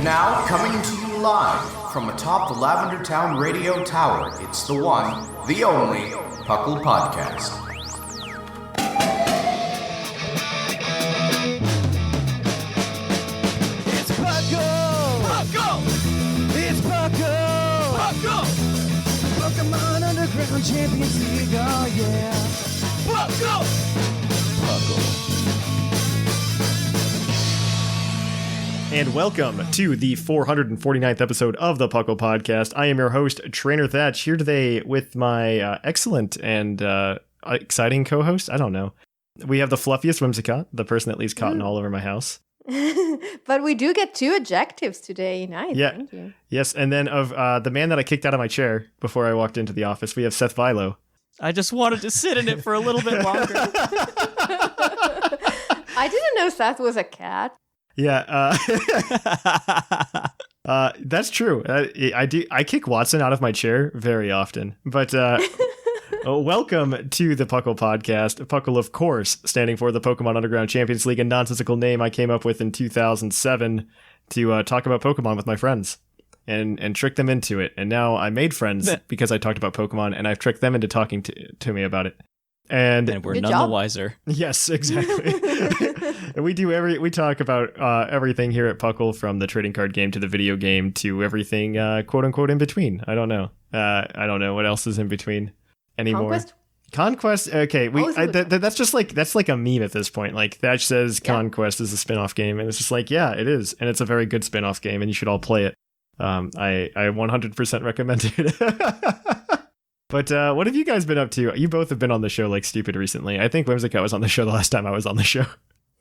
Now, coming to you live from atop the Lavender Town Radio Tower, it's the one, the only, PUCL Podcast. It's PUCL! PUCL! It's PUCL! PUCL! Pokemon Underground Champions League, oh yeah! PUCL! PUCL. And welcome to the 449th episode of the PUCL Podcast. I am your host, Trainer Thatch, here today with my excellent and exciting co-host. I don't know. We have the Fluffiest Whimsicott, the person that leaves cotton all over my house. But we do get 2 adjectives today. Nice, yeah. Thank you. Yes, and then of the man that I kicked out of my chair before I walked into the office, we have Seth Vilo. I just wanted to sit in it for a little bit longer. I didn't know Seth was a cat. Yeah, that's true. I do. I kick Watson out of my chair very often. But welcome to the PUCL Podcast. PUCL, of course, standing for the Pokemon Underground Champions League, a nonsensical name I came up with in 2007 to talk about Pokemon with my friends and trick them into it. And now I made friends because I talked about Pokemon, and I've tricked them into talking to me about it. And we're Good none job. the wiser. Yes, exactly. And we talk about everything here at PUCL, from the trading card game to the video game to everything quote unquote in between. I don't know what else is in between anymore. Conquest. Okay, that's like a meme at this point. Like Thatch says, Conquest is a spin-off game, and it's just like, yeah, it is, and it's a very good spin-off game, and you should all play it. I 100% recommend it. But what have you guys been up to? You both have been on the show like stupid recently. I think Whimsicott was on the show the last time I was on the show.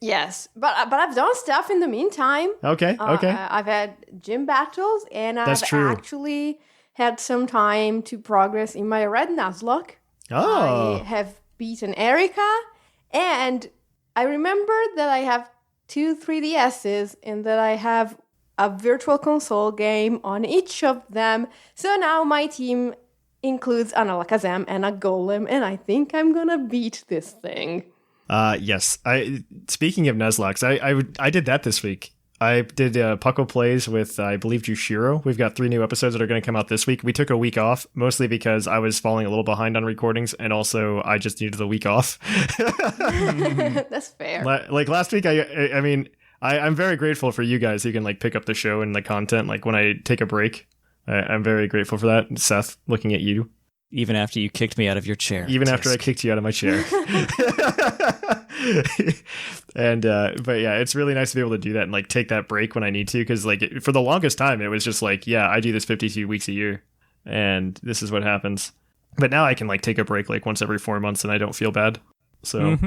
Yes, but I've done stuff in the meantime. Okay. I've had gym battles, and That's I've true. actually had some time to progress in my red Nuzlocke. Oh. I have beaten Erica, and I remember that I have 2 3DSs and that I have a virtual console game on each of them. So now my team includes an Alakazam and a Golem, and I think I'm gonna beat this thing. Yes. Speaking of Nuzlocks, I did that this week. I did PUCL Plays with, I believe, Jushiro. We've got 3 new episodes that are going to come out this week. We took a week off, mostly because I was falling a little behind on recordings, and also I just needed the week off. That's fair. Like last week, I mean, I'm very grateful for you guys who can like pick up the show and the content like when I take a break. I'm very grateful for that. Seth, looking at you. Even after you kicked me out of your chair. Even after I kicked you out of my chair. And but yeah, it's really nice to be able to do that and like take that break when I need to, because like for the longest time it was just like, yeah, I do this 52 weeks a year and this is what happens. But now I can like take a break like once every 4 months and I don't feel bad. So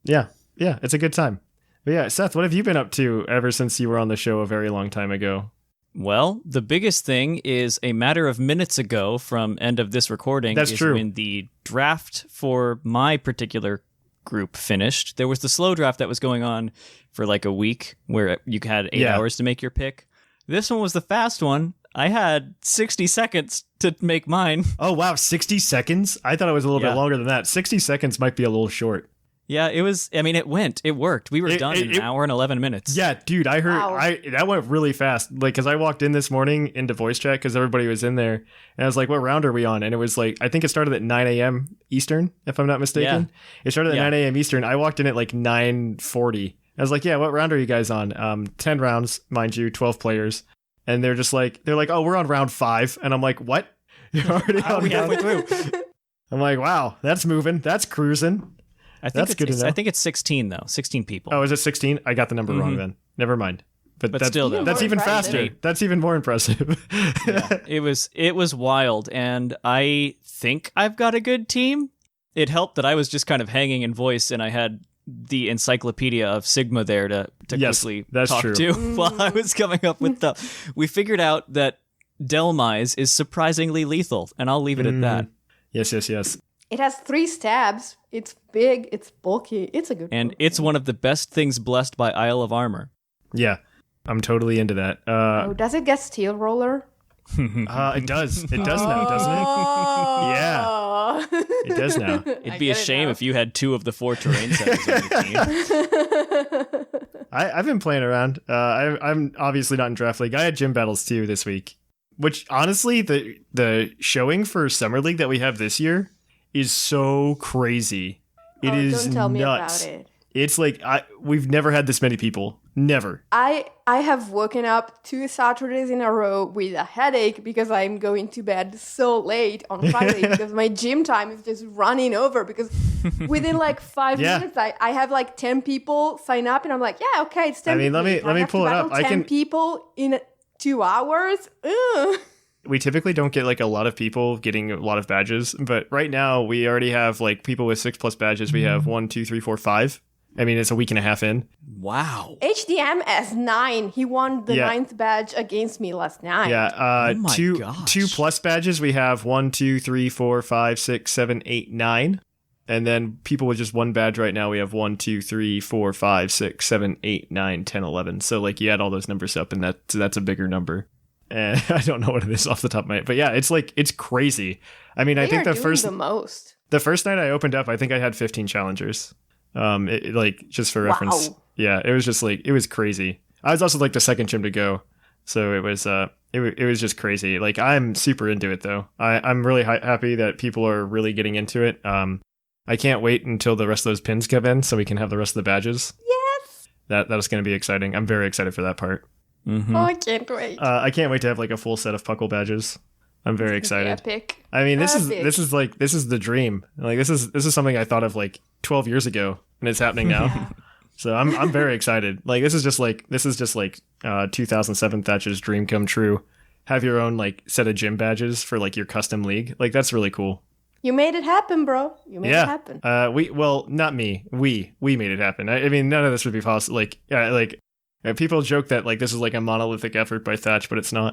yeah, it's a good time. But yeah, Seth, what have you been up to ever since you were on the show a very long time ago? Well, the biggest thing is a matter of minutes ago from end of this recording. That's is true. When the draft for my particular group finished. There was the slow draft that was going on for like a week where you had 8 hours to make your pick. This one was the fast one. I had 60 seconds to make mine. Oh, wow. 60 seconds? I thought it was a little bit longer than that. 60 seconds might be a little short. Yeah, it was. I mean, it worked. We were done in an hour and 11 minutes. Yeah, dude, I heard Wow. that went really fast. Like, because I walked in this morning into voice chat because everybody was in there, and I was like, "What round are we on?" And it was like, I think it started at 9 a.m. Eastern, if I'm not mistaken. It started at 9 a.m. Eastern. I walked in at like 9:40. I was like, "Yeah, what round are you guys on?" 10 rounds, mind you, 12 players, and they're like, "Oh, we're on round 5," and I'm like, "What? You're already on halfway through?" I'm like, "Wow, that's moving. That's cruising." I think That's good to know. I think it's 16 though. 16 people. Oh, is it 16? I got the number wrong then. Never mind. But still, though. that's even faster. That's even more impressive. Yeah, it was wild, and I think I've got a good team. It helped that I was just kind of hanging in voice, and I had the encyclopedia of Sigma there to quickly talk to while I was coming up with the. We figured out that Delmise is surprisingly lethal, and I'll leave it at that. Yes. It has 3 stabs. It's big. It's bulky. It's a good And Pokemon. it's one of the best things blessed by Isle of Armor. Yeah, I'm totally into that. Does it get Steel Roller? It does. It does now, doesn't it? Yeah. It does now. It'd be a shame if you had 2 of the 4 terrain settings on your team. I've been playing around. I'm obviously not in Draft League. I had gym battles too this week, which honestly, the showing for Summer League that we have this year is so crazy. It is don't tell nuts. me about it. It's like we've never had this many people. Never. I have woken up 2 Saturdays in a row with a headache because I'm going to bed so late on Friday because my gym time is just running over because within like 5 minutes I have like 10 people sign up and I'm like, yeah, okay, it's 10 I mean, people. let me pull it up. 10 people in 2 hours? Ugh. We typically don't get like a lot of people getting a lot of badges, but right now we already have like people with 6+ badges. We have 1, 2, 3, 4, 5. I mean, it's a week and a half in. Wow. HDM has 9. He won the 9th badge against me last night. Yeah, Oh my 2 gosh. 2+ badges. We have 1, 2, 3, 4, 5, 6, 7, 8, 9. And then people with just 1 badge right now, we have 1, 2, 3, 4, 5, 6, 7, 8, 9, 10, 11. So like you add all those numbers up and that's a bigger number. And I don't know what it is off the top of my head. But yeah, it's crazy. I mean, I think the first night I opened up, I think I had 15 challengers. Like just for reference. Wow. Yeah, it was just like it was crazy. I was also like the second gym to go. So it was it was just crazy. Like I'm super into it though. I'm really happy that people are really getting into it. I can't wait until the rest of those pins come in so we can have the rest of the badges. Yes. That is going to be exciting. I'm very excited for that part. Mm-hmm. Oh, I can't wait. I can't wait to have like a full set of PUCL badges. I'm very excited. Epic. I mean, this is the dream. Like this is something I thought of like 12 years ago, and it's happening now. Yeah. So I'm very excited. Like this is just like 2007 Thatch's dream come true. Have your own like set of gym badges for like your custom league. Like that's really cool. You made it happen, bro. You made it happen. Not me. We made it happen. I mean, none of this would be possible. People joke that like this is like a monolithic effort by Thatch, but it's not.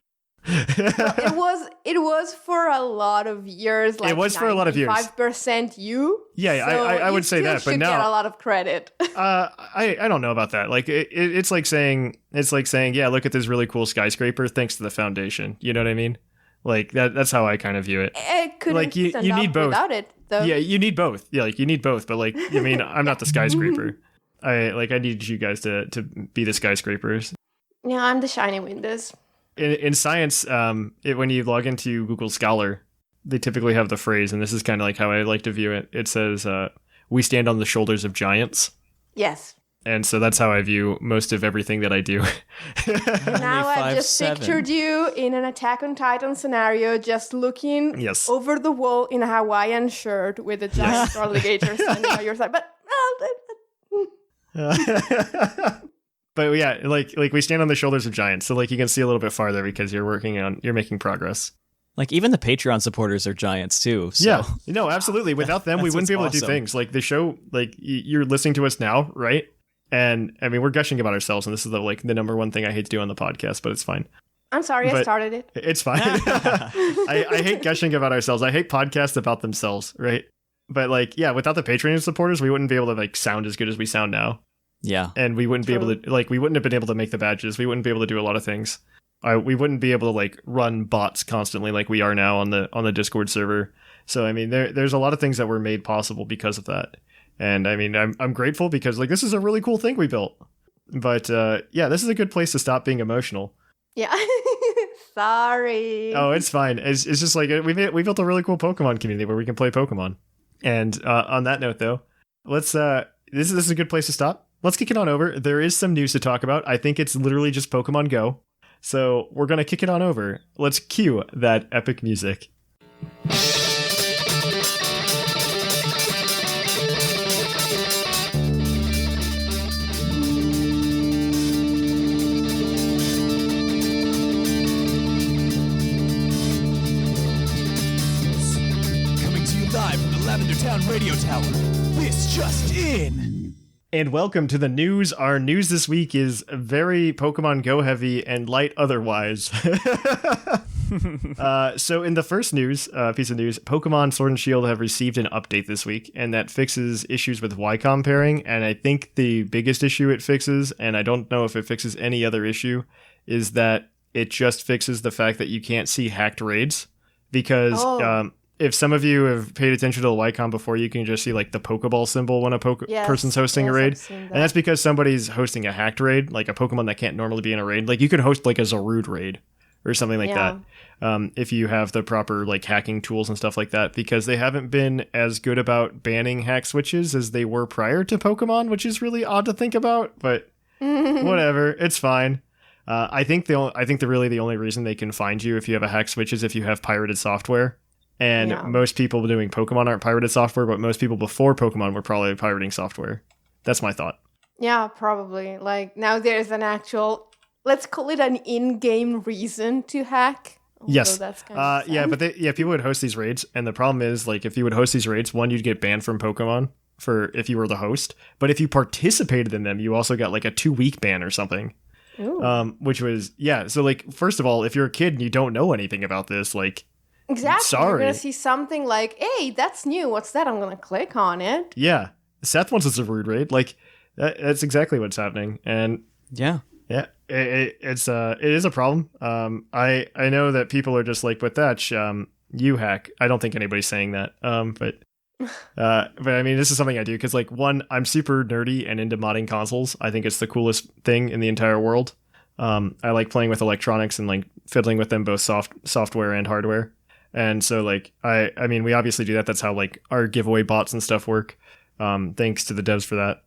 It was for a lot of years. Like it was for a lot of years. 5% you. Yeah, so I would say that, but now get a lot of credit. I don't know about that. Like it's like saying yeah, look at this really cool skyscraper thanks to the foundation. You know what I mean? Like that's how I kind of view it. It couldn't like you need both without it, though. Yeah, you need both. Yeah, like you need both. But like I mean, I'm not the skyscraper. I need you guys to be the skyscrapers. Yeah, I'm the shiny windows. In science, when you log into Google Scholar, they typically have the phrase, and this is kind of like how I like to view it. It says, "We stand on the shoulders of giants." Yes. And so that's how I view most of everything that I do. Now I've just pictured you in an Attack on Titan scenario, just looking over the wall in a Hawaiian shirt with a giant alligator standing by your side. But yeah, like we stand on the shoulders of giants, so like you can see a little bit farther because you're making progress. Like even the Patreon supporters are giants too. So. Yeah, no, absolutely. Without them, we wouldn't be able to do things like the show. Like you're listening to us now, right? And I mean, we're gushing about ourselves, and this is the number one thing I hate to do on the podcast, but it's fine. I'm sorry, I started it. It's fine. I hate gushing about ourselves. I hate podcasts about themselves, right? But like, yeah, without the Patreon supporters, we wouldn't be able to like sound as good as we sound now. Yeah. And we wouldn't be able to, like, we wouldn't have been able to make the badges. We wouldn't be able to do a lot of things. We wouldn't be able to, like, run bots constantly like we are now on the Discord server. So, I mean, there's a lot of things that were made possible because of that. And, I mean, I'm grateful because, like, this is a really cool thing we built. But, yeah, this is a good place to stop being emotional. Yeah. Sorry. Oh, it's fine. It's just like, we built a really cool Pokemon community where we can play Pokemon. And on that note, though, let's, this is a good place to stop. Let's kick it on over. There is some news to talk about. I think it's literally just Pokemon Go. So we're going to kick it on over. Let's cue that epic music. Coming to you live from the Lavender Town Radio Tower. This just in. And welcome to the news. Our news this week is very Pokemon Go heavy and light otherwise. So in the first news, piece of news, Pokemon Sword and Shield have received an update this week, and that fixes issues with Y-Com pairing. And I think the biggest issue it fixes, and I don't know if it fixes any other issue, is that it just fixes the fact that you can't see hacked raids. Because if some of you have paid attention to the Lycon before, you can just see like the Pokeball symbol when a person's hosting a raid. And that's because somebody's hosting a hacked raid, like a Pokemon that can't normally be in a raid. Like you could host like a Zarude raid or something like that. If you have the proper like hacking tools and stuff like that, because they haven't been as good about banning hack switches as they were prior to Pokemon, which is really odd to think about, but whatever, it's fine. I think the only reason they can find you if you have a hack switch is if you have pirated software. And most people doing Pokemon aren't pirated software, but most people before Pokemon were probably pirating software. That's my thought. Yeah, probably. Like now there's an actual, let's call it an in-game reason to hack. Yes. That's kind of sad. People would host these raids, and the problem is, like, if you would host these raids, one, you'd get banned from Pokemon for if you were the host, but if you participated in them, you also got like a 2-week ban or something. Ooh. Which was so like, first of all, if you're a kid and you don't know anything about this, like, exactly, sorry, you're gonna see something like, hey, that's new, what's that? I'm gonna click on it. Yeah, Seth wants a rude raid, like that's exactly what's happening. And it is a problem. I know that people are just like, but Thatch, you hack. I don't think anybody's saying that. But I mean, this is something I do because, like, one, I'm super nerdy and into modding consoles. I think it's the coolest thing in the entire world. I like playing with electronics and like fiddling with them, both software and hardware. And so, like, I mean, we obviously do that. That's how like our giveaway bots and stuff work. Thanks to the devs for that.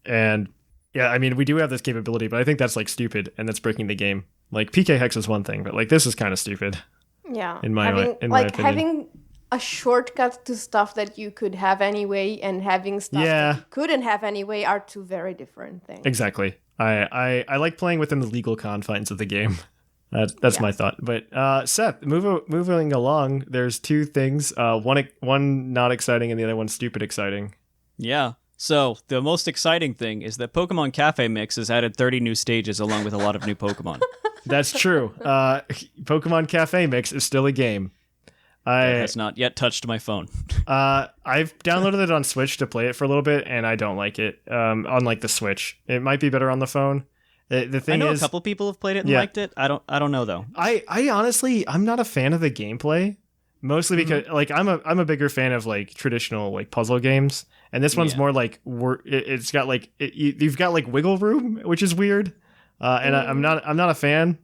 And yeah, I mean, we do have this capability, but I think that's like stupid and that's breaking the game. Like PK Hex is one thing, but like this is kind of stupid. Yeah, in my opinion. Having a shortcut to stuff that you could have anyway and having stuff that you couldn't have anyway are two very different things. Exactly. I like playing within the legal confines of the game. That's my thought. But Seth, moving along, there's two things. One not exciting and the other one stupid exciting. Yeah. So the most exciting thing is that Pokemon Cafe Mix has added 30 new stages along with a lot of new Pokemon. That's true. Pokemon Cafe Mix is still a game. That has not yet touched my phone. I've downloaded it on Switch to play it for a little bit, and I don't like it. On like the Switch, it might be better on the phone. The thing I know is, a couple people have played it and liked it. I don't know though. I honestly, I'm not a fan of the gameplay. Mostly because like I'm a bigger fan of like traditional like puzzle games, and this one's more like it's got like you've got like wiggle room, which is weird, and I'm not a fan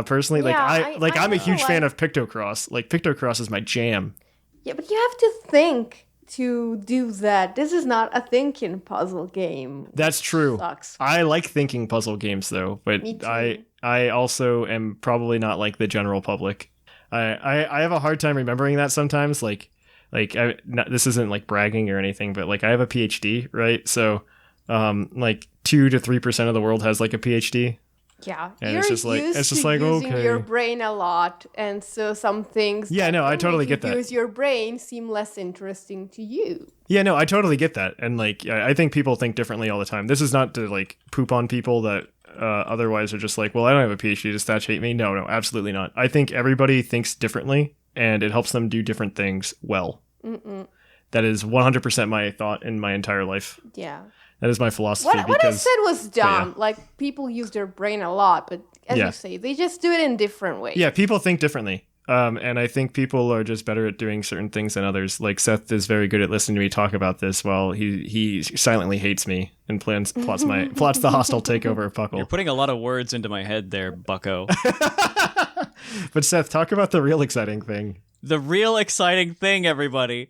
personally. Yeah, I'm a huge fan of Pictocross. Like Pictocross is my jam. Yeah, but you have to think to do that. This is not a thinking puzzle game. That's true. Sucks. I like thinking puzzle games though, but Me too. I also am probably not like the general public. I have a hard time remembering that sometimes. This isn't like bragging or anything, but like I have a PhD, right? So, like 2 to 3% of the world has like a PhD. Yeah, And you're it's just like using okay. your brain a lot, and so some things. Yeah, no, I totally get that. Use your brain seem less interesting to you. Yeah, no, I totally get that, and like I think people think differently all the time. This is not to like poop on people that otherwise are just like, well, I don't have a PhD, does Thatch hate me? No, absolutely not. I think everybody thinks differently, and it helps them do different things well. That is 100% my thought in my entire life. Yeah. That is my philosophy. What I said was dumb. Like, people use their brain a lot, but as you say, they just do it in different ways. Yeah, people think differently. And I think people are just better at doing certain things than others. Like Seth is very good at listening to me talk about this while he silently hates me and plots the hostile takeover of Puckle. You're putting a lot of words into my head there, bucko. But Seth, talk about the real exciting thing. The real exciting thing, everybody.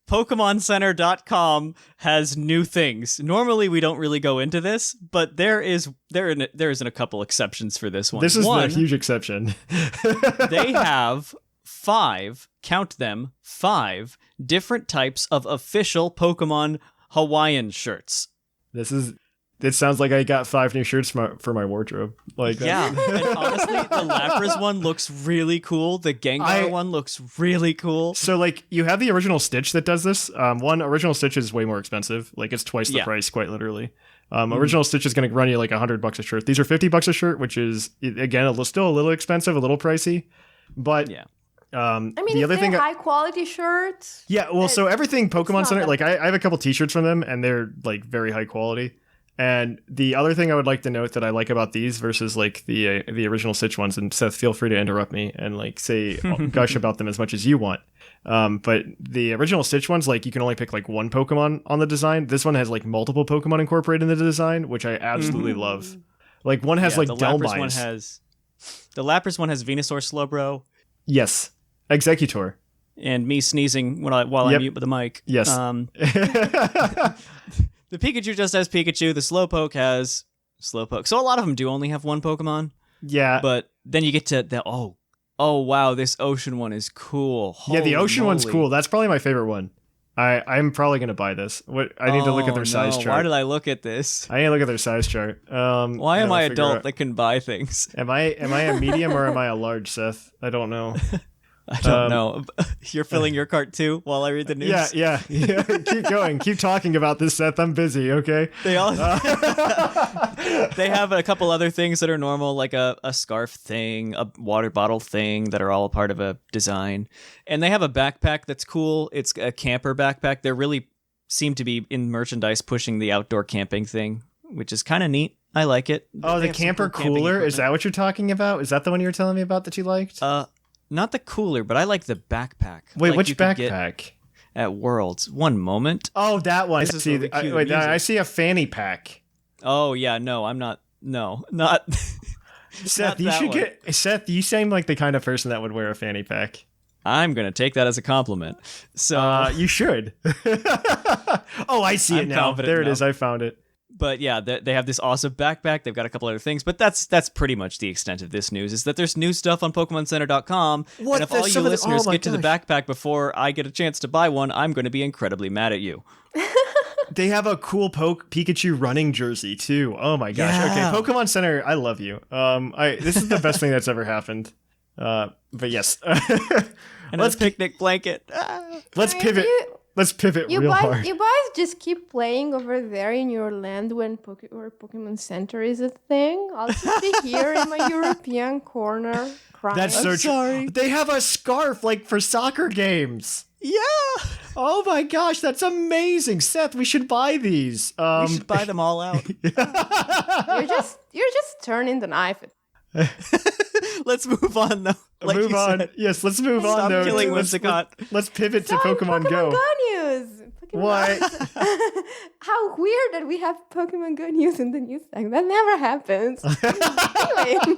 PokemonCenter.com has new things. Normally, we don't really go into this, but there isn't a couple exceptions for this one. This is the huge exception. They have 5 different types of official Pokemon Hawaiian shirts. It sounds like I got 5 new shirts for my wardrobe. Like yeah, and honestly, the Lapras one looks really cool. The Gengar one looks really cool. So, like, you have the original Stitch that does this. Original Stitch is way more expensive. Like, it's twice the price, quite literally. Original Stitch is going to run you like $100 a shirt. These are $50 a shirt, which is again still a little expensive, a little pricey. But I mean, the other thing, high quality shirts. Yeah, well, so everything Pokemon Center, like I have a couple T-shirts from them, and they're like very high quality. And the other thing I would like to note that I like about these versus like the original Stitch ones, and Seth, feel free to interrupt me and like say gush about them as much as you want. But the original Stitch ones, like you can only pick like one Pokemon on the design. This one has like multiple Pokemon incorporated in the design, which I absolutely love. Like one has like the Delmines. The Lapras one has Venusaur Slowbro. Yes, Executor. And me sneezing while I mute the mic. Yes. The Pikachu just has Pikachu. The Slowpoke has Slowpoke. So a lot of them do only have one Pokemon. Yeah. But then you get to the oh wow, this ocean one is cool. Holy the ocean moly. one's cool. That's probably my favorite one. I'm probably gonna buy this. I need to look at their size chart. Why did I look at this? I need to look at their size chart. Why am I adult that can buy things? Am I a medium or am I a large, Seth? I don't know. I don't know. You're filling your cart too while I read the news? Yeah. Keep going. Keep talking about this, Seth. I'm busy, okay? They all they have a couple other things that are normal, like a scarf thing, a water bottle thing that are all a part of a design. And they have a backpack that's cool. It's a camper backpack. They really seem to be in merchandise pushing the outdoor camping thing, which is kind of neat. I like it. Oh, the camper cooler? Is that what you're talking about? Is that the one you were telling me about that you liked? Not the cooler, but I like the backpack. Wait, like which backpack? At Worlds. One moment. Oh, that one. I see a fanny pack. Oh, yeah. No, I'm not. No, not. Seth, not you should get. Seth, you seem like the kind of person that would wear a fanny pack. I'm going to take that as a compliment. So you should. Oh, I see it now. There it is. I found it. But yeah, they have this awesome backpack. They've got a couple other things, but that's pretty much the extent of this news. Is that there's new stuff on PokemonCenter.com, and if all you listeners get to the backpack before I get a chance to buy one, I'm going to be incredibly mad at you. They have a cool Pikachu running jersey too. Oh my gosh! Yeah. Okay, Pokemon Center, I love you. This is the best thing that's ever happened. But yes, and let's picnic blanket. Let's pivot. Let's pivot real hard. You guys just keep playing over there in your land when Pokemon Center is a thing. I'll just be here in my European corner crying. That's so true. They have a scarf like for soccer games. Yeah. Oh my gosh, that's amazing, Seth. We should buy these. We should buy them all out. You're just turning the knife. Let's move on, though. Like move on. Said. Yes, let's move Stop on. Though. Killing Whimsicott. Let's pivot to Pokemon Go. News. What? How weird that we have Pokemon Go news in the news segment. That never happens. Anyway.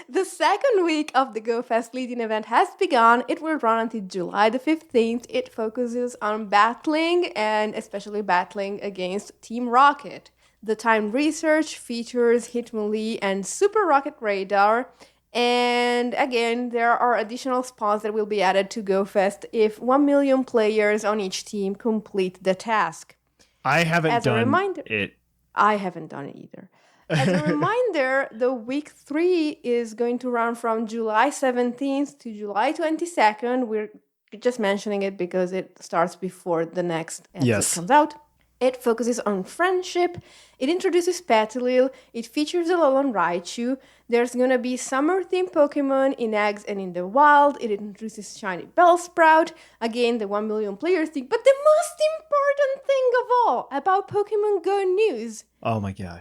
The second week of the Go Fest leading event has begun. It will run until July the 15th. It focuses on battling and especially battling against Team Rocket. The timed research features Hitmonlee and Super Rocket Radar. And again, there are additional spawns that will be added to Go Fest if 1 million players on each team complete the task. I haven't done it. I haven't done it either. As a reminder, the week 3 is going to run from July 17th to July 22nd. We're just mentioning it because it starts before the next episode comes out. It focuses on friendship. It introduces Petilil. It features a Alolan Raichu. There's going to be summer-themed Pokemon in eggs and in the wild. It introduces Shiny Bellsprout. Again, the 1 million players thing. But the most important thing of all about Pokemon Go news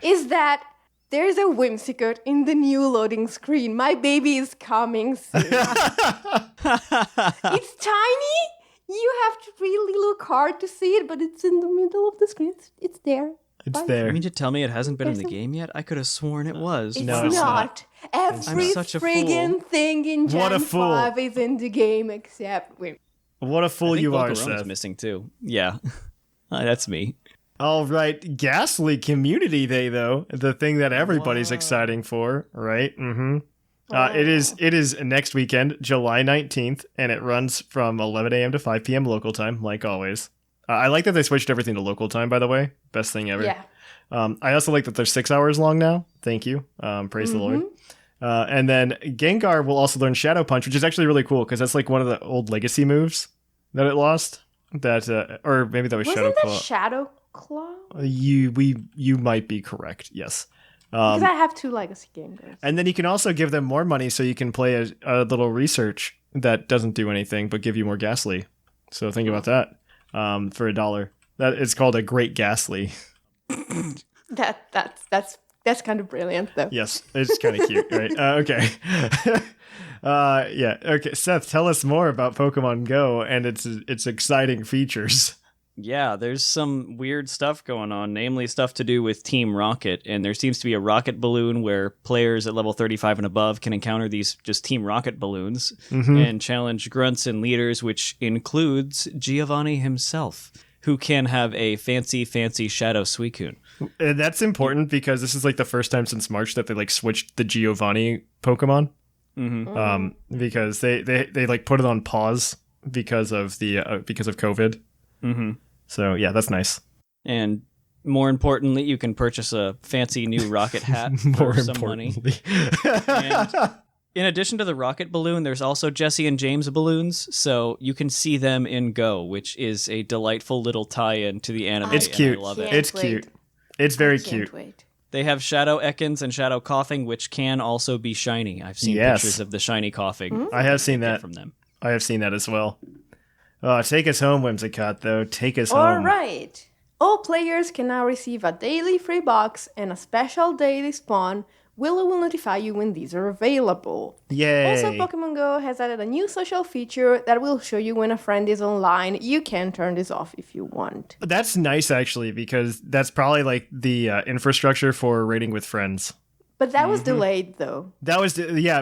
is that there's a Whimsicott in the new loading screen. My baby is coming soon. It's tiny. You have to really look hard to see it, but it's in the middle of the screen. It's there. It's there. You mean to tell me it hasn't been in the game yet? I could have sworn it was. It's not. Every friggin' thing in Gen 5 is in the game except Whimsicott. What a fool you are, Seth. Missing too. Yeah. That's me. All right. Ghastly Community Day, though. The thing that everybody's exciting for, right? Mm-hmm. It is next weekend, July 19th, and it runs from 11 a.m. to 5 p.m. local time, like always. I like that they switched everything to local time, by the way. Best thing ever. Yeah. I also like that they're 6 hours long now. Thank you. Praise the Lord. And then Gengar will also learn Shadow Punch, which is actually really cool because that's like one of the old legacy moves that it lost. Or maybe that was Shadow Claw. Wasn't that Shadow Claw? You might be correct. Yes. Because I have 2 legacy Gengars. And then you can also give them more money so you can play a little research that doesn't do anything but give you more Ghastly. So think about that for $1. That it's called a Great Ghastly. That's kind of brilliant, though. Yes, it's kind of cute, right? Okay. Yeah. Okay, Seth, tell us more about Pokemon Go and its exciting features. Yeah, there's some weird stuff going on, namely stuff to do with Team Rocket, and there seems to be a rocket balloon where players at level 35 and above can encounter these just Team Rocket balloons and challenge grunts and leaders, which includes Giovanni himself, who can have a fancy Shadow Suicune. And that's important because this is like the first time since March that they like switched the Giovanni Pokemon. Because they like put it on pause because of COVID. So yeah, that's nice. And more importantly, you can purchase a fancy new rocket hat for some money. And in addition to the rocket balloon, there's also Jesse and James balloons, so you can see them in Go, which is a delightful little tie-in to the anime. It's cute. I love it. It's cute. It's very cute. Wait. They have Shadow Ekans and Shadow Coughing, which can also be shiny. I've seen pictures of the shiny Coughing. I have seen that from them. I have seen that as well. Take us home, Whimsicott, though. Take us All home. right. All players can now receive a daily free box and a special daily spawn. Willow will notify you when these are available. Yay. Also, Pokemon Go has added a new social feature that will show you when a friend is online. You can turn this off if you want. That's nice, actually, because that's probably like the infrastructure for raiding with friends. But that was delayed, though. That was,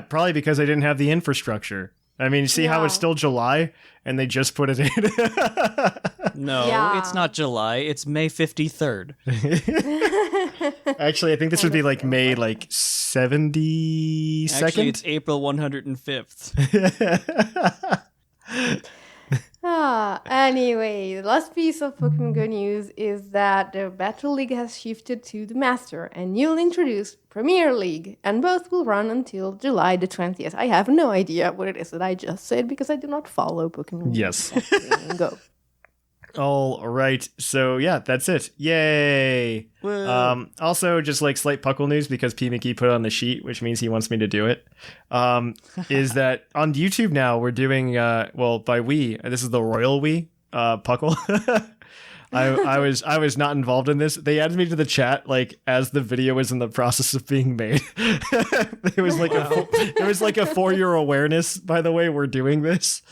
probably because I didn't have the infrastructure. I mean, you see how it's still July and they just put it in? No, it's not July. It's May 53rd. Actually, I think this would be like May 72nd. Actually, it's April 105th. Anyway, the last piece of Pokemon Go news is that the Battle League has shifted to the Master and newly introduced Premier League, and both will run until July the 20th. I have no idea what it is that I just said because I do not follow Pokemon Go. All right. So, yeah, that's it. Yay. Also, just like slight Puckle news because P. Mickey put it on the sheet, which means he wants me to do it. Is that on YouTube now we're doing, by we, this is the Royal We, Puckle. I was not involved in this. They added me to the chat like as the video was in the process of being made. It was like a for your awareness, by the way, we're doing this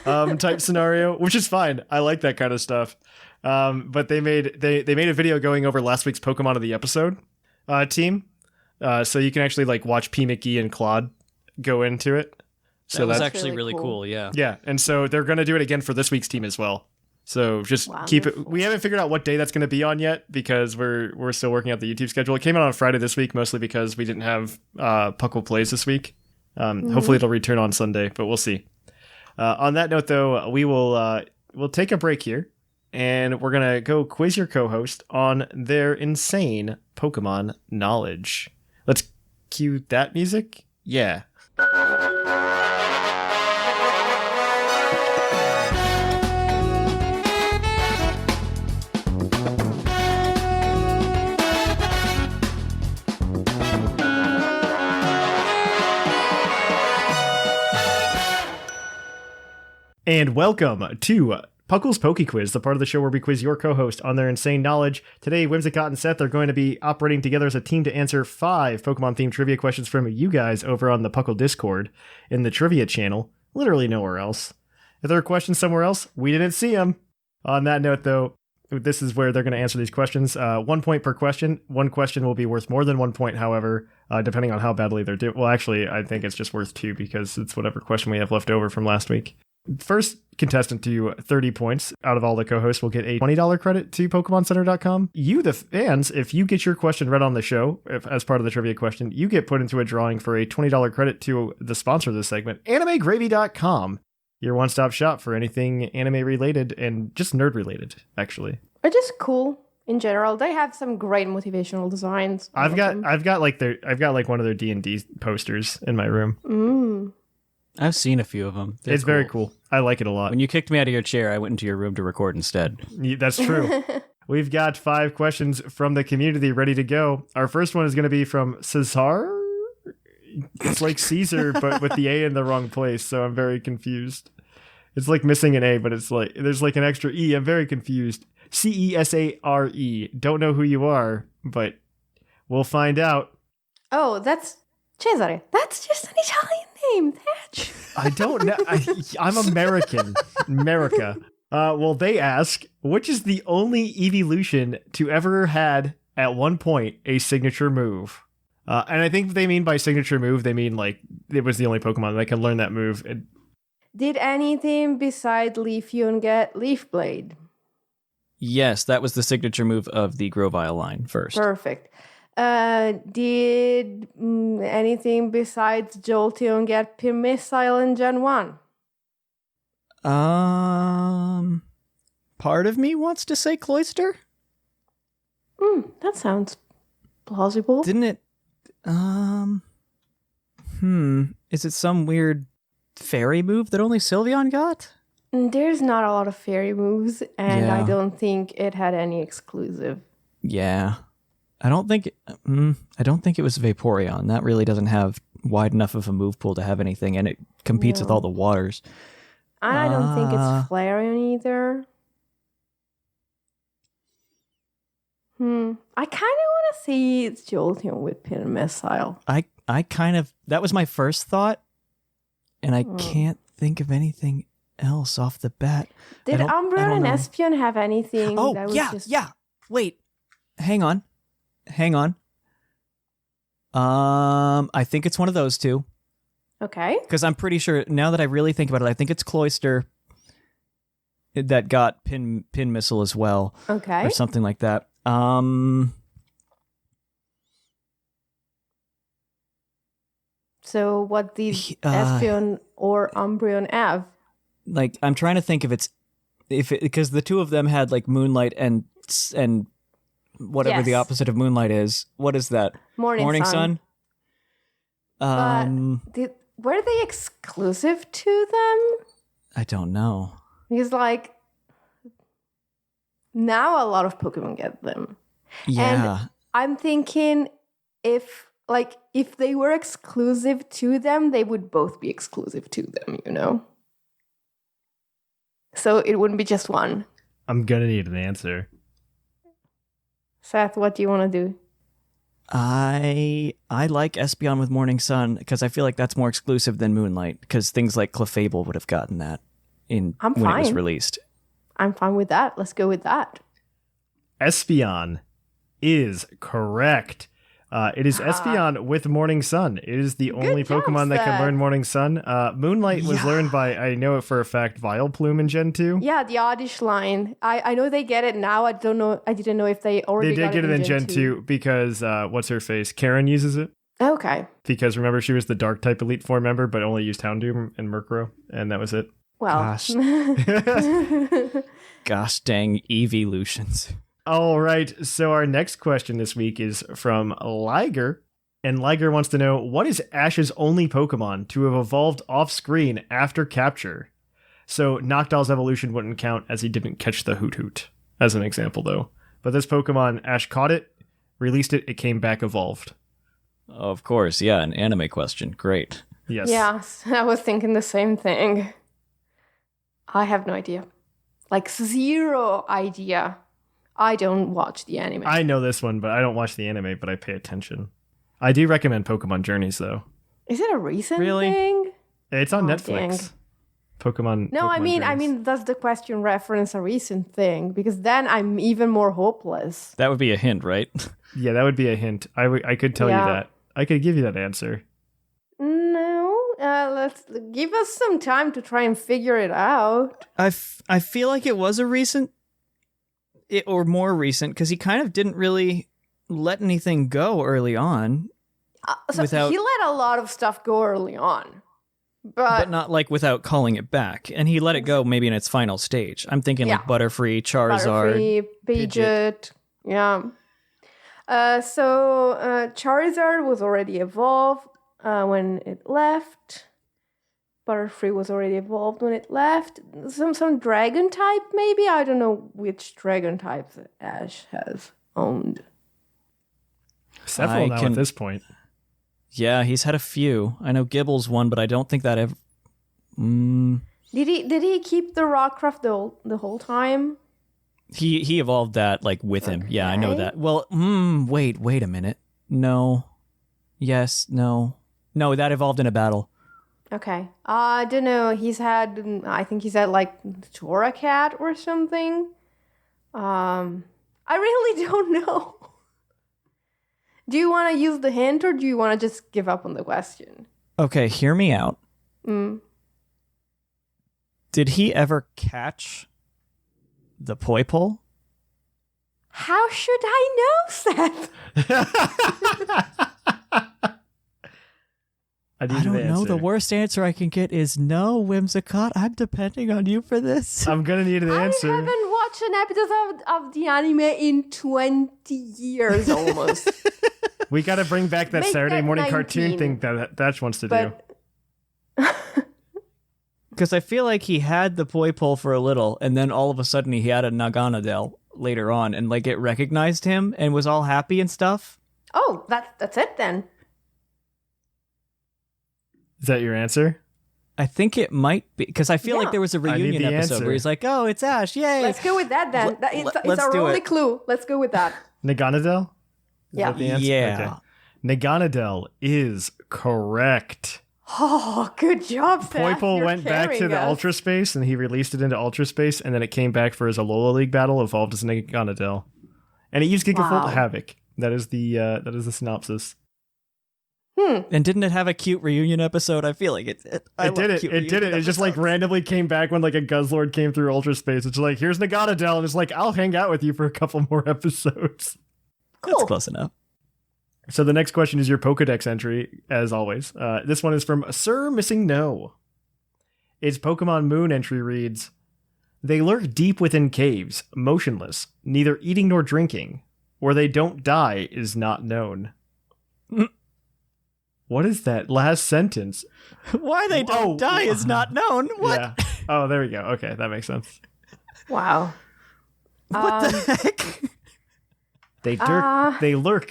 type scenario, which is fine. I like that kind of stuff. But they made a video going over last week's Pokemon of the episode team. So you can actually like watch P. Mickey and Claude go into it. So that was that's actually really cool. Yeah. Yeah, and so they're going to do it again for this week's team as well. So just keep it. We haven't figured out what day that's going to be on yet because we're still working out the YouTube schedule. It came out on Friday this week, mostly because we didn't have Puckle Plays this week. Hopefully it'll return on Sunday, but we'll see. On that note, though, we'll take a break here, and we're gonna go quiz your co-host on their insane Pokemon knowledge. Let's cue that music. Yeah. And welcome to Puckle's Poke Quiz, the part of the show where we quiz your co-host on their insane knowledge. Today, Whimsicott and Seth are going to be operating together as a team to answer 5 Pokemon-themed trivia questions from you guys over on the Puckle Discord in the trivia channel, literally nowhere else. If there are questions somewhere else, we didn't see them. On that note, though, this is where they're going to answer these questions. 1 point per question. One question will be worth more than 1 point, however, depending on how badly they're doing. Well, actually, I think it's just worth 2 because it's whatever question we have left over from last week. First contestant to 30 points out of all the co-hosts will get a $20 credit to PokemonCenter.com. You, the fans, if you get your question read on the show as part of the trivia question, you get put into a drawing for a $20 credit to the sponsor of this segment, AnimeGravy.com, your one-stop shop for anything anime-related and just nerd-related, actually. Or just cool in general. They have some great motivational designs. I've got like one of their D&D posters in my room. I've seen a few of them. It's cool. Very cool. I like it a lot. When you kicked me out of your chair, I went into your room to record instead. Yeah, that's true. We've got 5 questions from the community ready to go. Our first one is going to be from Cesar. It's like Caesar, but with the A in the wrong place, so I'm very confused. It's like missing an A, but it's like there's like an extra E. I'm very confused. Cesare. Don't know who you are, but we'll find out. Oh, that's Cesare. That's just an Italian name, Thatch. I don't know. I'm American. America. Well, they ask, which is the only evolution to ever had, at one point, a signature move? And I think they mean by signature move, they mean like it was the only Pokemon that can learn that move. Did anything beside Leafeon get Leaf Blade? Yes, that was the signature move of the Grovyle line first. Perfect. Did anything besides Jolteon get Pin Missile in Gen 1? Part of me wants to say Cloyster. That sounds plausible. Didn't it? Is it some weird fairy move that only Sylveon got? There's not a lot of fairy moves, and Yeah. I don't think it had any exclusive. Yeah. I don't think it was Vaporeon. That really doesn't have wide enough of a move pool to have anything, and it competes with all the waters. And I don't think it's Flareon either. I kind of want to see it's Jolteon with Pin and Missile. I kind of, that was my first thought, and I can't think of anything else off the bat. Did I Umbreon don't and know. Espeon have anything? Oh, that was yeah, just... yeah. Wait, hang on. I think it's one of those two. Okay. Because I'm pretty sure, now that I really think about it, I think it's Cloyster that got Pin Missile as well. Okay. Or something like that. So what did Espeon or Umbreon have? Like, I'm trying to think because the two of them had like Moonlight and whatever the Yes. opposite of Moonlight is. What is that? Morning Sun. But were they exclusive to them? I don't know. Because like now a lot of Pokemon get them. Yeah. And I'm thinking if they were exclusive to them, they would both be exclusive to them, you know? So it wouldn't be just one. I'm gonna need an answer. Seth, what do you want to do? I like Espeon with Morning Sun because I feel like that's more exclusive than Moonlight because things like Clefable would have gotten that when it was released. I'm fine with that. Let's go with that. Espeon is correct. It is Espeon with Morning Sun. It is the only job, Pokemon that can Seth. learn Morning Sun. Moonlight was learned by, I know it for a fact, Vileplume in Gen 2. Yeah, the Oddish line. I know they get it now. I don't know. I didn't know if they already They did got get it in Gen 2 because, what's her face? Karen uses it. Okay. Because remember, she was the Dark type Elite Four member, but only used Houndoom and Murkrow, and that was it. Well. Gosh. Gosh dang evolutions. All right, so our next question this week is from Liger, and Liger wants to know, what is Ash's only Pokemon to have evolved off-screen after capture? So Noctowl's evolution wouldn't count as he didn't catch the Hoot, as an example, though. But this Pokemon, Ash caught it, released it, it came back evolved. Of course, yeah, an anime question. Great. Yes. Yes, I was thinking the same thing. I have no idea. Like, zero idea. I don't watch the anime. I know this one, but I don't watch the anime, but I pay attention. I do recommend Pokemon Journeys, though. Is it a recent Really? thing? It's on Oh, Netflix. dang. Pokemon. No, I Pokemon Journeys. mean, does the question reference a recent thing? Because then I'm even more hopeless. That would be a hint, right? Yeah, that would be a hint. I could tell you Yeah. that. I could give you that answer. No, let's give us some time to try and figure it out. I feel like it was a recent, or more recent, because he kind of didn't really let anything go early on, So Without- he let a lot of stuff go early on, but not like without calling it back. And he let it go maybe in its final stage. I'm thinking like Yeah. Butterfree, Charizard. Butterfree, Pidgeot, yeah. So Charizard was already evolved when it left. Butterfree was already evolved when it left. Some dragon type, maybe? I don't know which dragon types Ash has owned. Several I now can- at this point. Yeah, he's had a few. I know Gibble's one, but I don't think that ever. Did he keep the Rockruff the whole time? He evolved that like with him. Yeah, I know that. Well, wait a minute. No. Yes, no. No, that evolved in a battle. Okay. I don't know. I think he's had like Toracat or something. I really don't know. Do you want to use the hint or do you want to just give up on the question? Okay, hear me out. Did he ever catch the Poipole? How should I know, Seth? I don't know. The worst answer I can get is no, Whimsicott. I'm depending on you for this. I'm going to need an answer. I haven't watched an episode of the anime in 20 years almost. We got to bring back that Make Saturday that morning 19. cartoon thing that Thatch wants to do. Because I feel like he had the Poipole for a little, and then all of a sudden he had a Naganadel later on, and like it recognized him and was all happy and stuff. Oh, that's it then. Is that your answer? I think it might be, because I feel like there was a reunion episode answer. where he's like, "Oh, it's Ash, yay!" Let's go with that then. It's our only clue. Let's go with that. Naganadel? Yeah. The answer? Yeah. Okay. Naganadel is correct. Oh, good job, Seth. Poipole You're went back to carrying the us. Ultra Space, and he released it into Ultra Space, and then it came back for his Alola League battle, evolved as Naganadel. And it used Gigavolt Havoc. That is the synopsis. And didn't it have a cute reunion episode? I feel like it did it. It just like randomly came back when like a Guzzlord came through Ultra Space. It's like, here's Naganadel, and it's like, I'll hang out with you for a couple more episodes. Cool. That's close enough. So the next question is your Pokedex entry, as always. This one is from Sir Missing No. Its Pokemon Moon entry reads, they lurk deep within caves, motionless, neither eating nor drinking. Where they don't die is not known. What is that last sentence? Why they don't die is not known. What? Yeah. Oh, there we go. Okay, that makes sense. Wow. What the heck? They lurk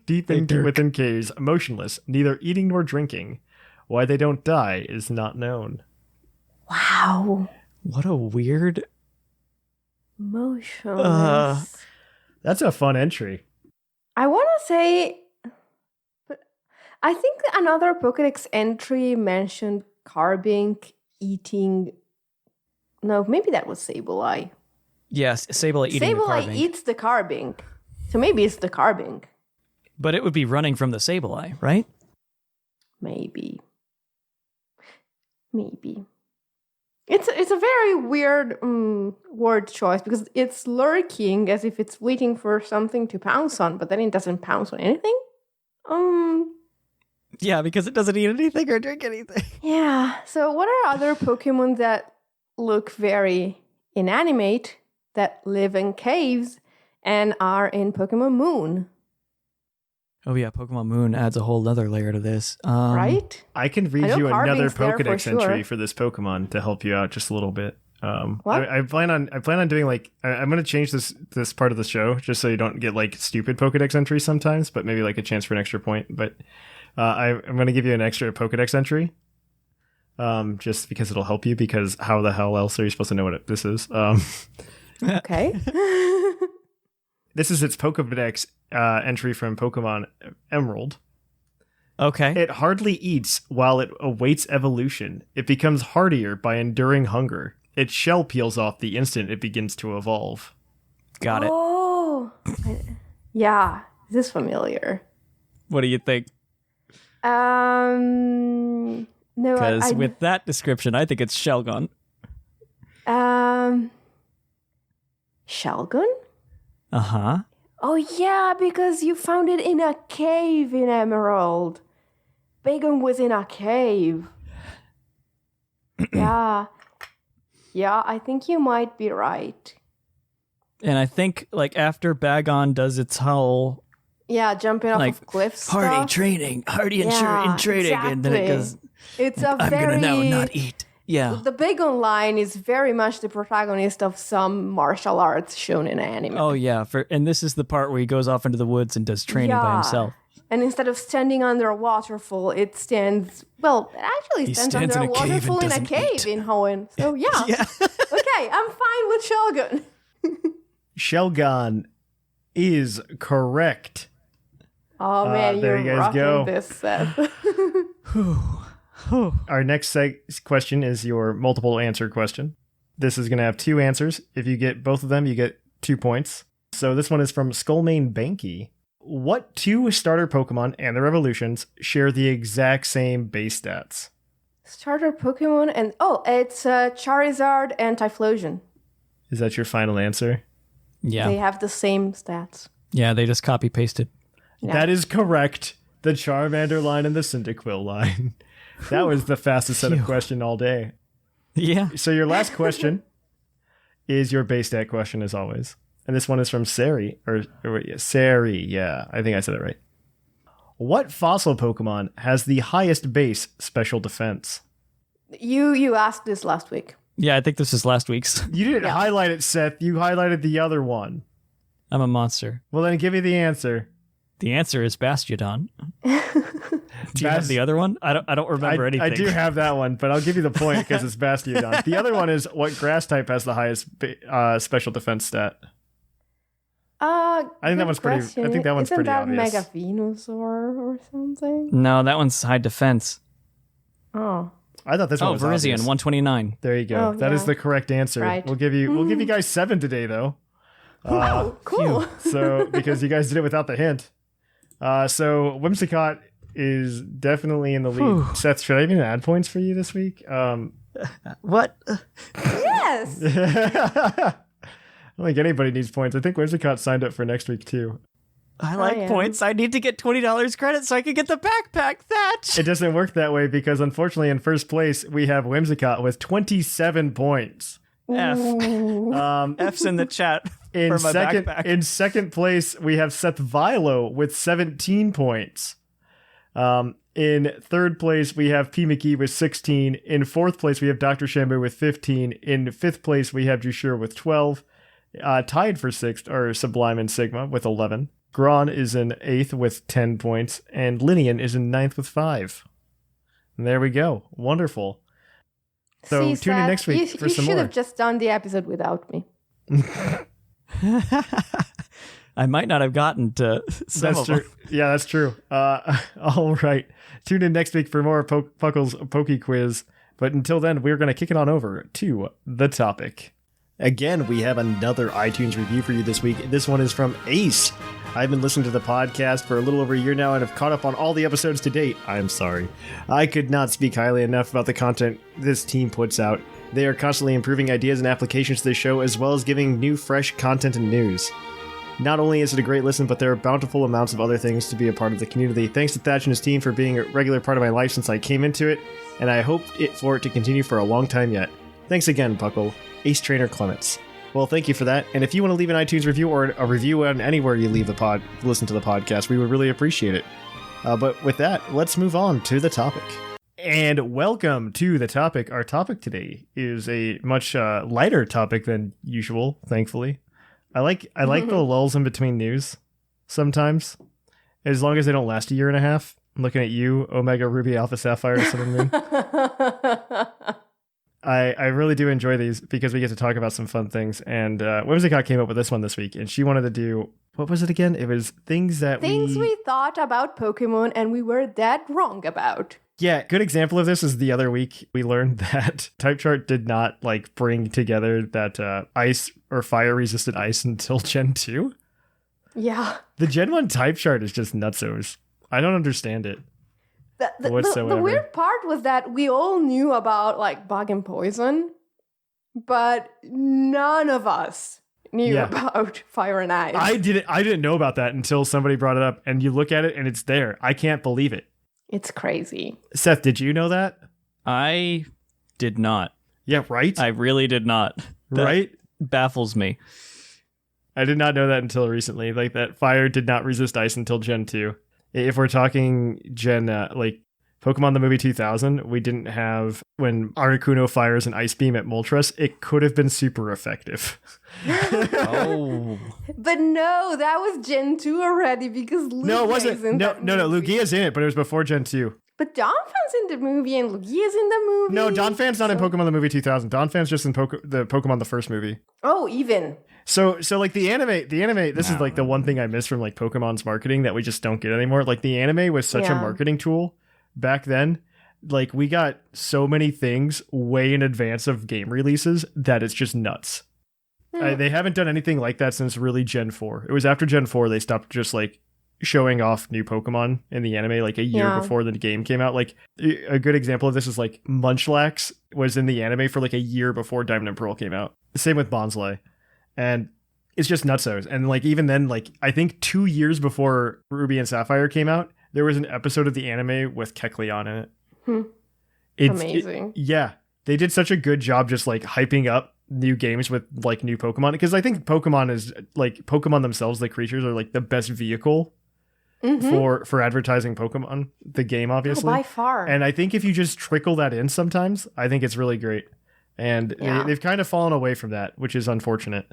deep within caves, motionless, neither eating nor drinking. Why they don't die is not known. Wow. What a weird... Motionless. That's a fun entry. I want to say... but I think another Pokédex entry mentioned Carbink eating... No, maybe that was Sableye. Yes, Sableye eating the Sableye Carbink. eats the Carbink. So maybe it's the Carbink. But it would be running from the Sableye, right? Maybe. It's a very weird word choice because it's lurking as if it's waiting for something to pounce on, but then it doesn't pounce on anything. Yeah, because it doesn't eat anything or drink anything. Yeah. So what are other Pokemon that look very inanimate that live in caves and are in Pokemon Moon? Oh yeah, Pokemon Moon adds a whole other layer to this. Right? I can read I know you another Carving's there Pokedex for sure. entry for this Pokemon to help you out just a little bit. What? I plan on doing like I'm going to change this part of the show just so you don't get like stupid Pokedex entries sometimes, but maybe like a chance for an extra point. But I'm going to give you an extra Pokedex entry, just because it'll help you. Because how the hell else are you supposed to know what this is? Okay. This is its Pokedex entry from Pokemon Emerald. Okay. It hardly eats while it awaits evolution. It becomes hardier by enduring hunger. Its shell peels off the instant it begins to evolve. Got it. Oh. Yeah. This is familiar. What do you think? No. Because with that description, I think it's Shelgon. Shelgon? Uh-huh. Oh yeah, because you found it in a cave in Emerald. Bagon was in a cave. Yeah. Yeah, I think you might be right. And I think, like, after Bagon does its whole... Yeah, jumping off like, of cliffs hardy stuff. training, hardy and Yeah, training, and then it goes, It's a I'm very... gonna now not eat. Yeah. The Bagon line is very much the protagonist of some martial arts shown in anime. Oh, yeah. And this is the part where he goes off into the woods and does training by himself. And instead of standing under a waterfall, it stands... Well, it actually He stands stands under in a a cave and waterfall in a doesn't cave eat. in Hoenn. So, yeah. Yeah. Okay, I'm fine with Shogun. Shelgon is correct. Oh man, there you're you guys rocking go. this, Seth. Our next question is your multiple answer question. This is going to have 2 answers. If you get both of them, you get 2 points. So this one is from Skullmane Banky. What 2 starter Pokemon and their evolutions share the exact same base stats? Starter Pokemon and it's Charizard and Typhlosion. Is that your final answer? Yeah. They have the same stats. Yeah, they just copy pasted. Yeah. That is correct. The Charmander line and the Cyndaquil line. That was the fastest set of question all day. Yeah. So your last question is your base stat question, as always. And this one is from Sari. Sari, yeah. I think I said it right. What fossil Pokemon has the highest base special defense? You asked this last week. Yeah, I think this is last week's. You didn't highlight it, Seth. You highlighted the other one. I'm a monster. Well, then give me the answer. The answer is Bastiodon. Do you have the other one? I don't remember anything. I do have that one, but I'll give you the point because it's Bastiodon. The other one is what grass type has the highest special defense stat? I think that one's pretty. I think that one's pretty obvious. Isn't that Mega Venusaur or something? No, that one's high defense. Oh. I thought this one was Virizion, obvious. 129. There you go. Oh, That is yeah. the correct answer. Right. We'll give you guys 7 today though. Oh, cool. So because you guys did it without the hint. So Whimsicott is definitely in the lead. Seth, should I even add points for you this week? What? Yes. I don't think anybody needs points. I think Whimsicott signed up for next week too. I like am. points. I need to get $20 credit so I can get the backpack, Thatch. It doesn't work that way because unfortunately in first place we have Whimsicott with 27 points. F. F's in the chat for my backpack. In second place we have Seth Vilo with 17 points. In third place we have P. McKee with 16. In fourth place we have Dr. Shambu with 15. In fifth place we have Jushur with 12. Tied for sixth are Sublime and Sigma with 11. Gron is in 8th with 10 points, and Linian is in 9th with 5. And there we go. Wonderful. So See, tune in Seth, next week for some you more. should have just done the episode without me. I might not have gotten to some That's of true. them. Yeah, that's true. All right. Tune in next week for more Puckle's Poke Quiz. But until then, we're going to kick it on over to the topic. Again, we have another iTunes review for you this week. This one is from Ace. I've been listening to the podcast for a little over a year now and have caught up on all the episodes to date. I'm sorry. I could not speak highly enough about the content this team puts out. They are constantly improving ideas and applications to the show, as well as giving new, fresh content and news. Not only is it a great listen, but there are bountiful amounts of other things to be a part of the community. Thanks to Thatch and his team for being a regular part of my life since I came into it, and I hope for it to continue for a long time yet. Thanks again, Puckle. Ace Trainer Clements. Well, thank you for that. And if you want to leave an iTunes review or a review on anywhere you listen to the podcast, we would really appreciate it. But with that, let's move on to the topic. And welcome to the topic. Our topic today is a much lighter topic than usual, thankfully. I like the lulls in between news sometimes, as long as they don't last a year and a half. I'm looking at you, Omega Ruby Alpha Sapphire Sun and Moon. I really do enjoy these because we get to talk about some fun things. And Whimsicott came up with this one this week, and she wanted to do, what was it again? It was things we thought about Pokemon and we were dead wrong about. Yeah, good example of this is the other week we learned that Type Chart did not bring together that ice or fire resisted ice until Gen 2. Yeah. The Gen 1 Type Chart is just nutsos. I don't understand it. The weird part was that we all knew about bug and poison, but none of us knew about fire and ice. I didn't know about that until somebody brought it up, and you look at it and it's there. I can't believe it. It's crazy. Seth, did you know that? I did not. Yeah, right? I really did not. That right? baffles me. I did not know that until recently. That fire did not resist ice until Gen 2. If we're talking Gen, Pokemon the movie 2000, we didn't have, when Articuno fires an Ice Beam at Moltres, it could have been super effective. Oh. But no, that was Gen 2 already because Lugia No, it wasn't. is in that No, movie. Lugia's in it, but it was before Gen 2. But Donphan's in the movie and Lugia's in the movie. No, Donphan's not in Pokemon the movie 2000. Donphan's just in the Pokemon the first movie. Oh, even. So like the anime, this is like the one thing I miss from like Pokemon's marketing that we just don't get anymore. Like the anime was such a marketing tool back then. Like we got so many things way in advance of game releases that it's just nuts. They haven't done anything like that since really Gen 4. It was after Gen 4 they stopped just like showing off new Pokemon in the anime like a year before the game came out. Like a good example of this is like Munchlax was in the anime for like a year before Diamond and Pearl came out. Same with Bonsly. And it's just nutsos. And like even then, like I think 2 years before Ruby and Sapphire came out, there was an episode of the anime with Kecleon in it. It's amazing. Yeah. They did such a good job just like hyping up new games with like new Pokemon. Because I think Pokemon is like Pokemon themselves, the creatures are like the best vehicle for advertising Pokemon, the game, obviously. By far. And I think if you just trickle that in sometimes, I think it's really great. And they've kind of fallen away from that, which is unfortunate.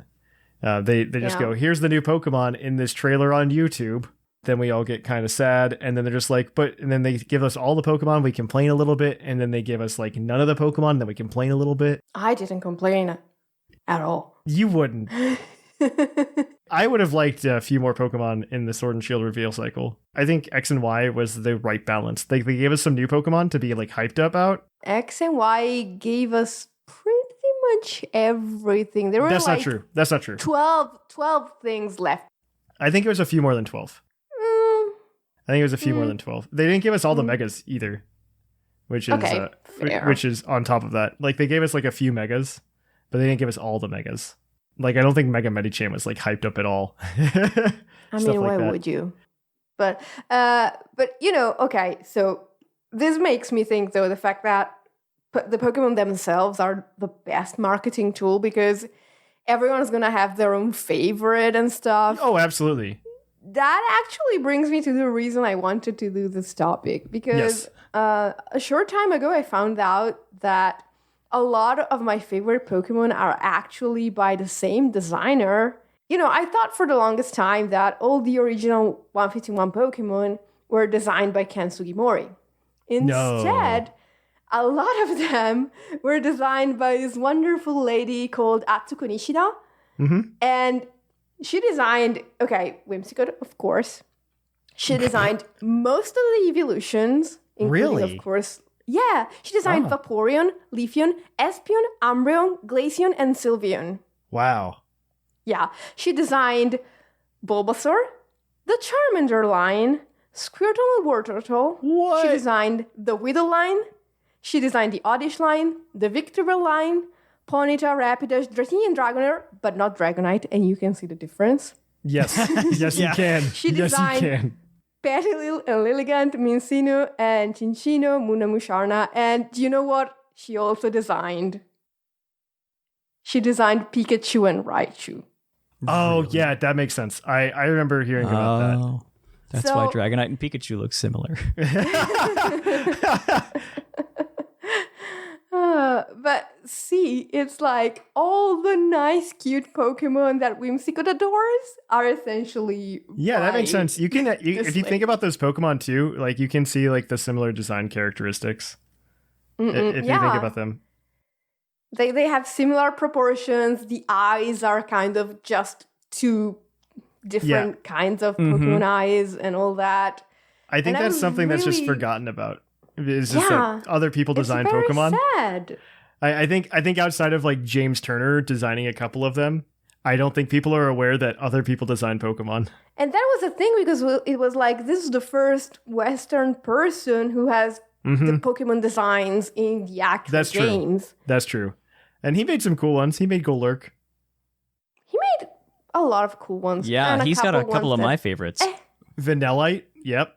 They just go, here's the new Pokemon in this trailer on YouTube. Then we all get kind of sad. And then they're just like, and then they give us all the Pokemon. We complain a little bit. And then they give us like none of the Pokemon. And then we complain a little bit. I didn't complain at all. You wouldn't. I would have liked a few more Pokemon in the Sword and Shield reveal cycle. I think X and Y was the right balance. They gave us some new Pokemon to be like hyped about. X and Y gave us pretty much everything. There were That's not true. 12 things left. I think it was a few more than 12. I think it was a few more than 12. They didn't give us all the megas either, which is on top of that. Like they gave us like a few megas, but they didn't give us all the megas. Like, I don't think Mega Medicham was, like, hyped up at all. I mean, why would you? But, you know, okay, so this makes me think, though, the fact that the Pokemon themselves are the best marketing tool because everyone's going to have their own favorite and stuff. Oh, absolutely. That actually brings me to the reason I wanted to do this topic because a short time ago, I found out that a lot of my favorite Pokemon are actually by the same designer. You know, I thought for the longest time that all the original 151 Pokemon were designed by Ken Sugimori. Instead, a lot of them were designed by this wonderful lady called Atsuko Nishida. And she designed, Whimsicott, of course. She designed most of the evolutions, including, of course, she designed Vaporeon, Leafeon, Espeon, Umbreon, Glaceon, and Sylveon. Wow. Yeah. She designed Bulbasaur, the Charmander line, Squirtle and Wartortle. What? She designed the Weedle line. She designed the Oddish line, the Victreebel line, Ponyta, Rapidash, Dratini, and Dragonair, but not Dragonite, and you can see the difference. Yes. Yes, you can. She designed Petilil and Lilligant, Minccino and Cinccino, Munamusharna, and you know what? She also designed Pikachu and Raichu. Oh, yeah, that makes sense. I remember hearing about that. That's why Dragonite and Pikachu look similar. But see, it's like all the nice, cute Pokemon that Whimsicott adores are essentially. Yeah, that makes sense. You can, if you think about those Pokemon too, like you can see like the similar design characteristics. If you think about them, they have similar proportions. The eyes are kind of just two different kinds of Pokemon eyes and all that. I think that's something that's just forgotten about. It's just that other people design Pokemon. Sad. I think outside of like James Turner designing a couple of them, I don't think people are aware that other people design Pokemon. And that was a thing because it was like this is the first Western person who has the Pokemon designs in the actual games. That's true. And he made some cool ones. He made Golurk. He made a lot of cool ones. Yeah, he's got a couple of my favorites. Vanillite. Yep.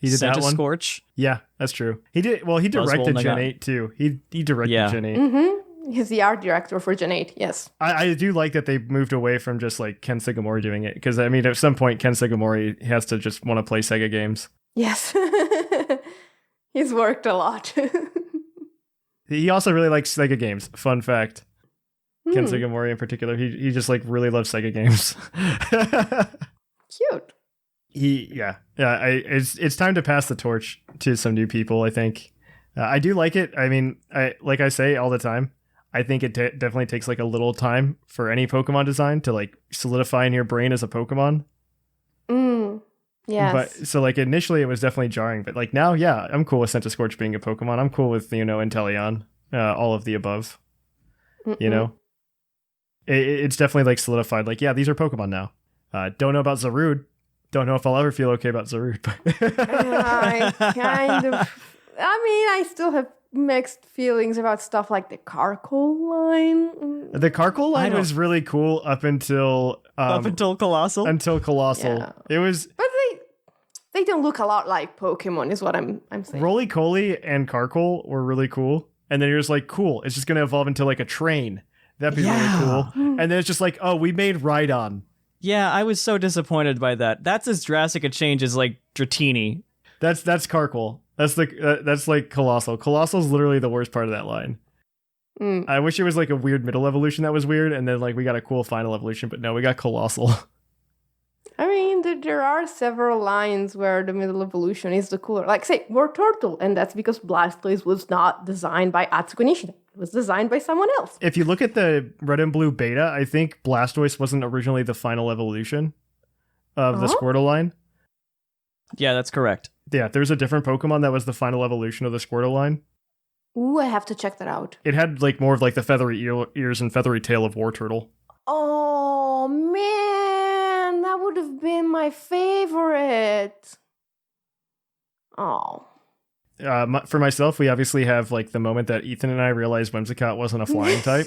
He did that one. Scorch. Yeah, that's true. He did. Well, he directed Gen 8 too. He directed Gen 8. He's the art director for Gen 8. Yes. I do like that they moved away from just like Ken Sugimori doing it because I mean, at some point, Ken Sugimori has to just want to play Sega games. Yes. He's worked a lot. He also really likes Sega games. Fun fact. Ken Sugimori in particular, he just like really loves Sega games. Cute. It's time to pass the torch to some new people. I think I do like it. I mean, like I say all the time, I think it definitely takes like a little time for any Pokemon design to like solidify in your brain as a Pokemon. Yes. But so like initially it was definitely jarring, but like now, yeah, I'm cool with Centiskorch being a Pokemon. I'm cool with Inteleon, all of the above. You know, it's definitely like solidified. Like, yeah, these are Pokemon now. Don't know about Zarude. Don't know if I'll ever feel okay about Zarude. I kind of. I mean, I still have mixed feelings about stuff like the Carkol line. The Carkol line was really cool up until Colossal. Until Colossal, Yeah. it was. But they don't look a lot like Pokemon, is what I'm saying. Roly-Poly and Carkol were really cool, and then you're just like, cool. It's just gonna evolve into like a train. That'd be really cool. And then it's just like, oh, we made Rhydon. Yeah, I was so disappointed by that. That's as drastic a change as like Dratini. That's Carkol. That's like Colossal. Colossal's literally the worst part of that line. I wish it was like a weird middle evolution that was weird, and then like we got a cool final evolution, but no, we got Colossal. I mean, there are several lines where the middle evolution is the cooler. Like, say, Wartortle, and that's because Blastoise was not designed by Atsuko Nishida. It was designed by someone else. If you look at the Red and Blue beta, I think Blastoise wasn't originally the final evolution of the Squirtle line. Yeah, that's correct. Yeah, there's a different Pokemon that was the final evolution of the Squirtle line. Ooh, I have to check that out. It had like more of like the feathery ears and feathery tail of Wartortle. Oh, man, that would have been my favorite. Oh. For myself, we obviously have like the moment that Ethan and I realized Whimsicott wasn't a flying type.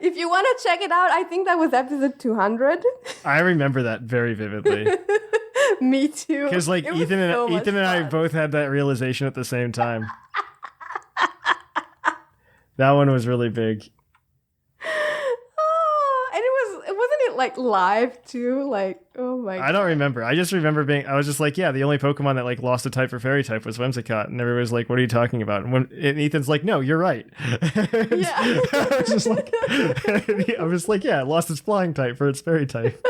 If you want to check it out, I think that was episode 200. I remember that very vividly. Me too. Because like Ethan and I both had that realization at the same time. That one was really big. Oh, and wasn't it like live too? Like, oh my god. I don't remember. I just remember I was just like, yeah, the only Pokemon that like lost a type for fairy type was Whimsicott, and everybody was like, what are you talking about? And Ethan's like, no, you're right. Yeah. I was like, yeah, it lost its flying type for its fairy type.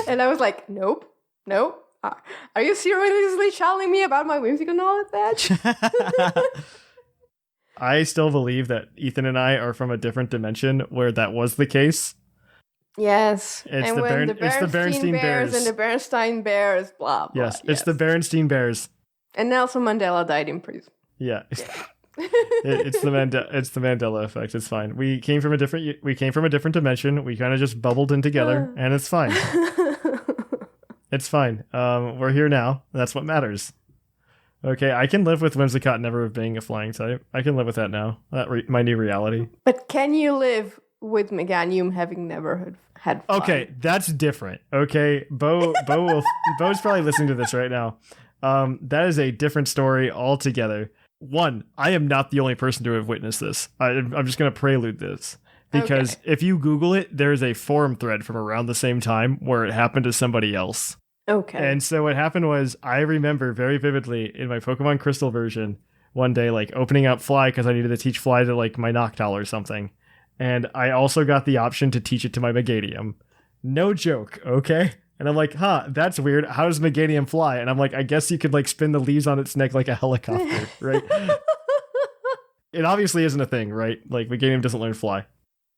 And I was like, nope. Are you seriously telling me about my whimsical knowledge, Thatch? I still believe that Ethan and I are from a different dimension where that was the case. Yes. It's and the when the Berenstain Bears and the Bernstein Bears, blah, blah. Yes, it's the Berenstain Bears. And Nelson Mandela died in prison. Yeah. It's the Mandela effect. It's fine. We came from a different dimension. We kind of just bubbled in together, and it's fine. It's fine. We're here now. That's what matters. Okay, I can live with Whimsicott never being a flying type. I can live with that now. My new reality. But can you live with Meganium having never had flying? Okay, that's different. Okay, Bo's probably listening to this right now. That is a different story altogether. One, I am not the only person to have witnessed this. I'm just going to prelude this. Because if you Google it, there's a forum thread from around the same time where it happened to somebody else. Okay. And so what happened was, I remember very vividly in my Pokemon Crystal version, one day, like, opening up Fly because I needed to teach Fly to, like, my Noctowl or something. And I also got the option to teach it to my Meganium. No joke, okay? And I'm like, that's weird. How does Meganium fly? And I'm like, I guess you could, like, spin the leaves on its neck like a helicopter, right? It obviously isn't a thing, right? Like, Meganium doesn't learn Fly.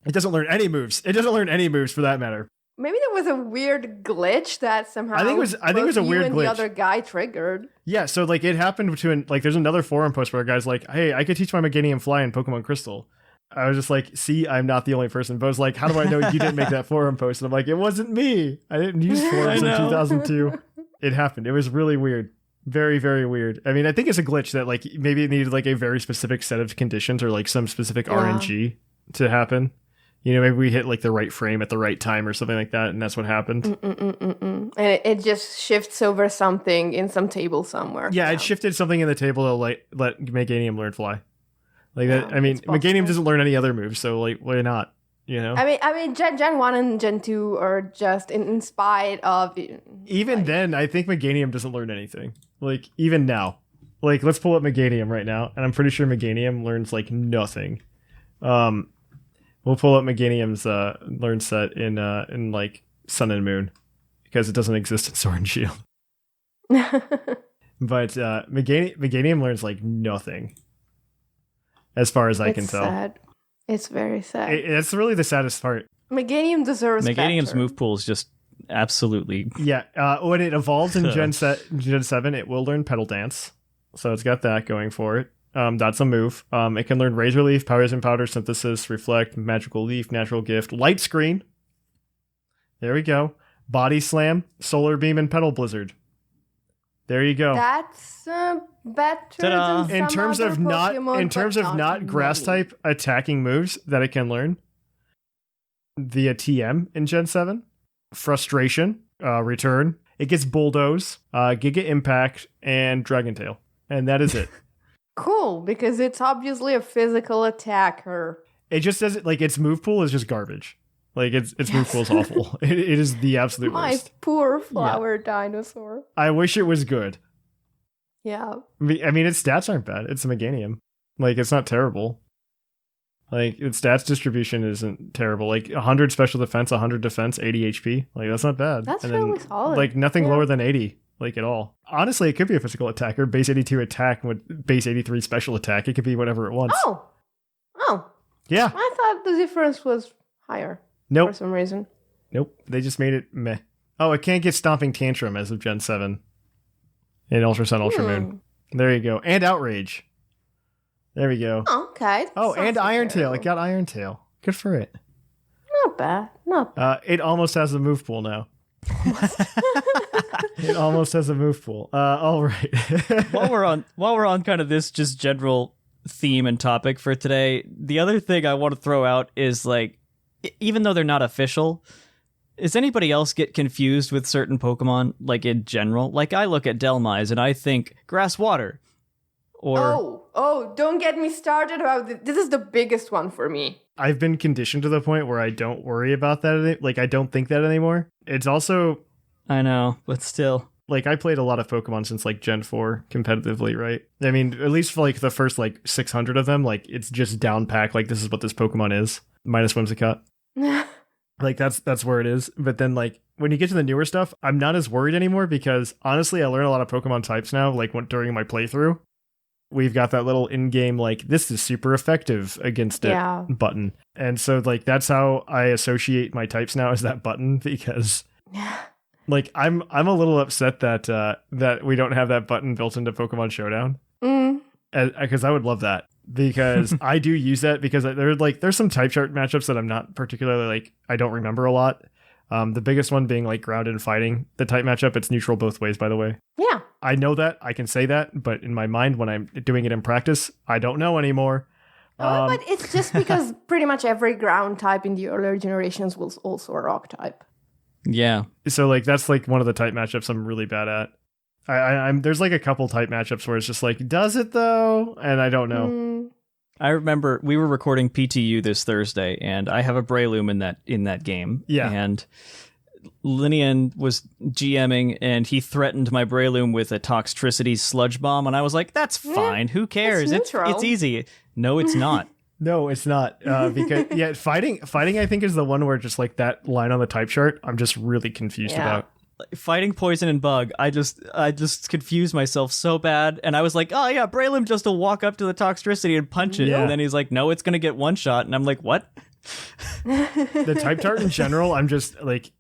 It doesn't learn any moves. It doesn't learn any moves for that matter. Maybe there was a weird glitch that somehow I think it was a weird and glitch. The other guy triggered. Yeah, so like it happened to like there's another forum post where a guy's like, "Hey, I could teach my Meganium Fly in Pokemon Crystal." I was just like, "See, I'm not the only person." Bo's like, "How do I know you didn't make that forum post?" And I'm like, "It wasn't me. I didn't use forums in 2002." It happened. It was really weird. Very, very weird. I mean, I think it's a glitch that like maybe it needed like a very specific set of conditions or like some specific RNG to happen. You know, maybe we hit like the right frame at the right time or something like that, and that's what happened. And it just shifts over something in some table somewhere. Yeah, it shifted something in the table to like let Meganium learn Fly. Like that. I mean, Meganium doesn't learn any other moves, so like, why not? You know. I mean, Gen 1 and Gen 2 are just in spite of. Even then, I think Meganium doesn't learn anything. Like even now, like let's pull up Meganium right now, and I'm pretty sure Meganium learns like nothing. We'll pull up Meganium's learn set in like Sun and Moon because it doesn't exist in Sword and Shield. But Meganium learns like nothing, as far as I can tell. Sad. It's very sad. It's really the saddest part. Meganium deserves Meganium's better. move pool is just absolutely... Yeah, when it evolves in Gen 7, it will learn Petal Dance. So it's got that going for it. That's a move. It can learn Razor Leaf, Powers and Powder, Synthesis, Reflect, Magical Leaf, Natural Gift, Light Screen. There we go. Body Slam, Solar Beam, and Petal Blizzard. There you go. That's better Ta-da. than In some terms other of Pokemon, not grass many. type attacking moves that it can learn via TM in Gen 7, Frustration, Return. It gets Bulldoze, Giga Impact, and Dragon Tail. And that is it. Cool, because it's obviously a physical attacker. It just doesn't, like, its move pool is just garbage. Like, its move pool is awful. It is the absolute My worst. poor flower dinosaur. I wish it was good. Yeah. I mean, its stats aren't bad. It's a Meganium. Like, it's not terrible. Like, its stats distribution isn't terrible. Like, 100 special defense, 100 defense, 80 HP. Like, that's not bad. That's And really solid. Like, nothing Yeah. lower than 80. Like, at all. Honestly, it could be a physical attacker. Base 82 attack with base 83 special attack. It could be whatever it wants. Oh, Yeah. I thought the difference was higher Nope. for some reason. Nope. They just made it meh. Oh, it can't get Stomping Tantrum as of Gen 7. In Ultra Sun, Ultra Moon. There you go. And Outrage. There we go. Oh, okay. That's Oh, not and so Iron Tail. It terrible. got Iron Tail. Good for it. Not bad. Not bad. It almost has a move pool now. It almost has a move pool. All right. while we're on kind of this just general theme and topic for today, the other thing I want to throw out is like, even though they're not official, does anybody else get confused with certain Pokemon, like in general? Like I look at Delmise and I think grass water. Or don't get me started about this. This is the biggest one for me. I've been conditioned to the point where I don't worry about that. Like, I don't think that anymore. It's also, I know, but still. like, I played a lot of Pokemon since, like, Gen 4 competitively, right? I mean, at least for, like, the first, like, 600 of them, like, it's just down pack. Like, this is what this Pokemon is. Minus Whimsicott. Like, that's where it is. But then, like, when you get to the newer stuff, I'm not as worried anymore because, honestly, I learn a lot of Pokemon types now, like, during my playthrough. We've got that little in-game, like, this is super effective against it button. And so, like, that's how I associate my types now, is that button, because, like, I'm a little upset that we don't have that button built into Pokemon Showdown. Because I would love that. Because I do use that because there's some type chart matchups that I'm not particularly, like, I don't remember a lot. The biggest one being, like, ground and fighting. The type matchup, it's neutral both ways, by the way. Yeah. I know that. I can say that. But in my mind, when I'm doing it in practice, I don't know anymore. But it's just because pretty much every ground type in the earlier generations was also a rock type. Yeah. So, like, that's, like, one of the type matchups I'm really bad at. I'm there's, like, a couple type matchups where it's just like, does it, though? And I don't know. I remember we were recording PTU this Thursday, and I have a Breloom in that game. Yeah. And Linian was GMing, and he threatened my Breloom with a Toxtricity Sludge Bomb, and I was like, "That's fine. Who cares? It's neutral. It's easy." No, it's not. No, it's not. Because fighting I think is the one where just, like, that line on the type chart I'm just really confused about. Fighting poison and bug, I just confused myself so bad, and I was like, oh yeah, Breloom just will walk up to the Toxtricity and punch it, Yeah. and then he's like, no, it's gonna get one shot, and I'm like, what? The type chart in general, I'm just like,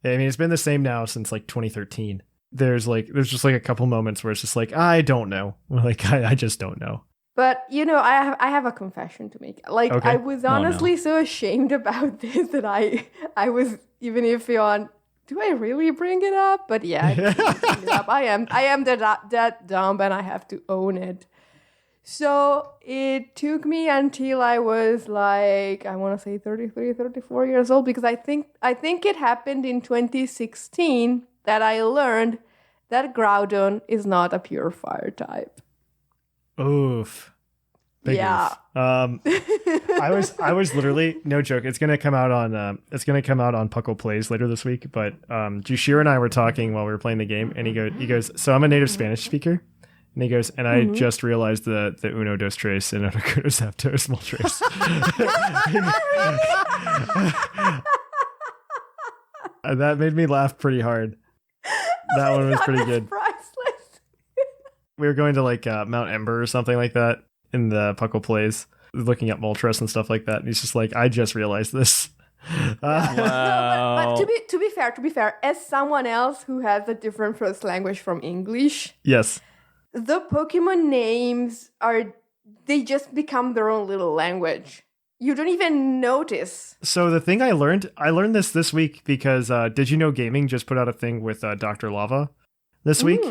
I mean, it's been the same now since, like, 2013. There's just, like, a couple moments where it's just like, I don't know. Like, I just don't know. But, you know, I have a confession to make. Like, Okay. I was honestly so ashamed about this that I was even iffy on, do I really bring it up? But yeah, I didn't bring it up. I am that dumb, and I have to own it. So it took me until I was, like, I want to say 33, 34 years old, because I think it happened in 2016 that I learned that Groudon is not a pure fire type. Oof. Big Yeah. oof. I was literally, no joke, it's gonna come out on PUCL Plays later this week, but Jushir and I were talking while we were playing the game, and he goes, so I'm a native Spanish speaker, and he goes, and I just realized the uno dos tres and uno zapdos moltres. That made me laugh pretty hard. That one was pretty good. Priceless. We were going to like Mount Ember or something like that in the Puckle Plays, looking at Moltres and stuff like that. And he's just like, I just realized this. Wow. But to be fair, as someone else who has a different first language from English, Yes. the Pokemon names they just become their own little language. You don't even notice. So the thing I learned this week because Did You Know Gaming just put out a thing with Dr. Lava this week.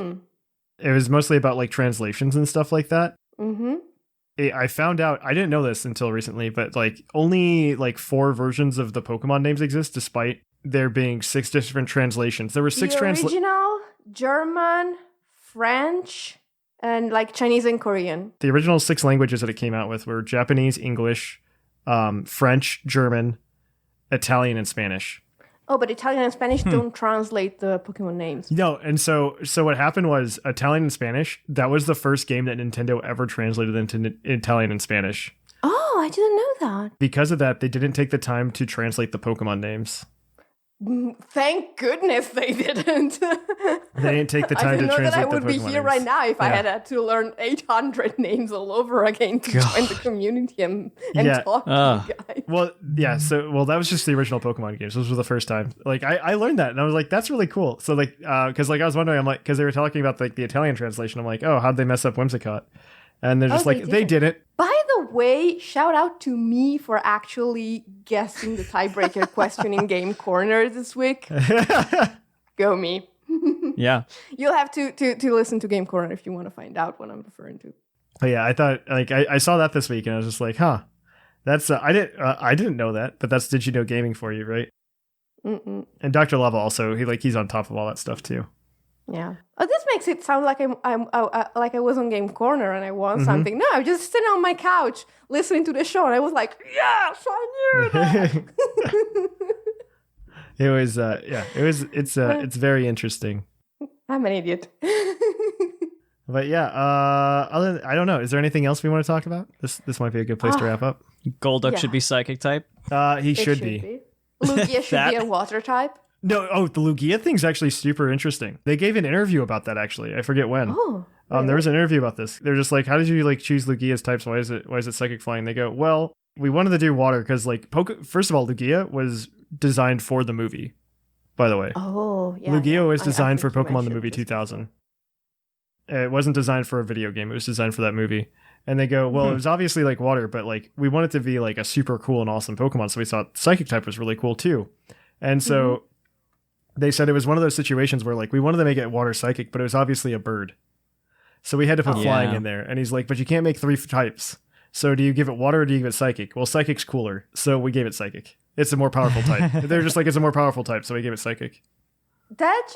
It was mostly about like translations and stuff like that. Mm-hmm. I found out, I didn't know this until recently, but like only like 4 versions of the Pokemon names exist despite there being 6 different translations. There were 6 The original, German, French, and like Chinese and Korean. The original 6 languages that it came out with were Japanese, English, French, German, Italian, and Spanish. Oh, but Italian and Spanish don't translate the Pokemon names. No, and so what happened was Italian and Spanish, that was the first game that Nintendo ever translated into Italian and Spanish. Oh, I didn't know that. Because of that, they didn't take the time to translate the Pokemon names. Thank goodness they didn't. They didn't take the time I to didn't know translate that I the would be Pokemon here names. right now if I Yeah. had to learn 800 names all over again to join the community and Yeah. talk to you guys. Well, yeah, so that was just the original Pokemon games. Those were the first time. Like I learned that and I was like, that's really cool. So like because like I was wondering, I'm like, because they were talking about like the Italian translation, I'm like, oh, how'd they mess up Whimsicott? And they're just Oh, like, they did it. By the way, shout out to me for actually guessing the tiebreaker question in Game Corner this week. Go me. Yeah. You'll have to listen to Game Corner if you want to find out what I'm referring to. But yeah, I thought like I saw that this week and I was just like, huh, that's I didn't know that, but that's Did You Know Gaming for you, right? Mm-mm. And Dr. Lava also, he's on top of all that stuff too. Yeah. Oh, this makes it sound like like I was on Game Corner and I won Mm-hmm. something. No, I was just sitting on my couch listening to the show and I was like, yes, I knew that. It was it's very interesting. I'm an idiot. But yeah, I don't know. Is there anything else we want to talk about? This might be a good place to wrap up. Golduck Yeah. should be psychic type. He It should be. Lugia should That- be a water type. No, the Lugia thing's actually super interesting. They gave an interview about that actually. I forget when. Oh. There was an interview about this. They're just like, how did you like choose Lugia's types? Why is it psychic flying? They go, well, we wanted to do water because like first of all, Lugia was designed for the movie. By the way, Oh, yeah. Lugia was I designed for think you Pokemon the mentioned movie this 2000. It wasn't designed for a video game. It was designed for that movie. And they go, well, it was obviously like water, but like we want it to be like a super cool and awesome Pokemon. So we thought psychic type was really cool too. And so they said it was one of those situations where like we wanted to make it water psychic, but it was obviously a bird. So we had to put flying Yeah. in there. And he's like, but you can't make 3 types. So do you give it water or do you give it psychic? Well, psychic's cooler. So we gave it psychic. It's a more powerful type. They're just like, it's a more powerful type. So we gave it psychic. That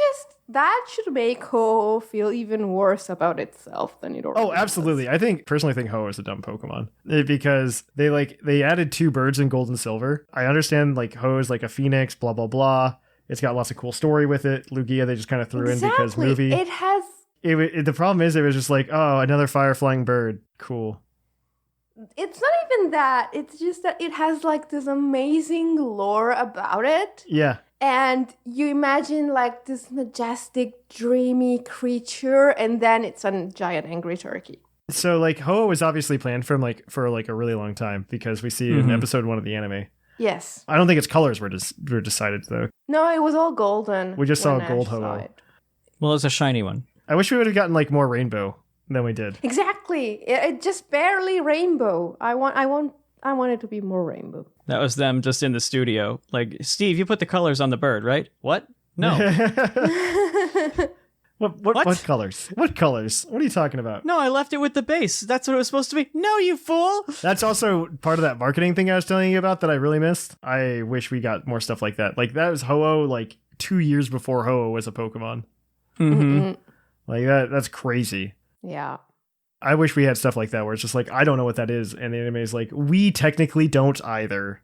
should make Ho feel even worse about itself than it already Oh, absolutely. I personally think Ho is a dumb Pokemon because they added 2 birds in Gold and Silver. I understand like Ho is like a phoenix, blah, blah, blah. It's got lots of cool story with it. Lugia, they just kind of threw in because movie. It has. The problem is it was just like, oh, another fire flying bird. Cool. It's not even that. It's just that it has like this amazing lore about it. Yeah. And you imagine like this majestic, dreamy creature, and then it's a giant angry turkey. So like Ho was obviously planned for a really long time because we see it in episode 1 of the anime. Yes. I don't think its colors were decided though. No, it was all golden. We just saw when a gold Ash saw Ho-Oh. it. Well, it's a shiny one. I wish we would have gotten like more rainbow than we did. Exactly. It just barely rainbow. I want it to be more rainbow. That was them just in the studio. Like, Steve, you put the colors on the bird, right? What? No. What colors? What colors? What are you talking about? No, I left it with the base. That's what it was supposed to be. No, you fool! That's also part of that marketing thing I was telling you about that I really missed. I wish we got more stuff like that. Like that was Ho-Oh like 2 years before Ho-Oh was a Pokemon. Mm-hmm. Like that's crazy. Yeah. I wish we had stuff like that where it's just like, I don't know what that is. And the anime is like, we technically don't either.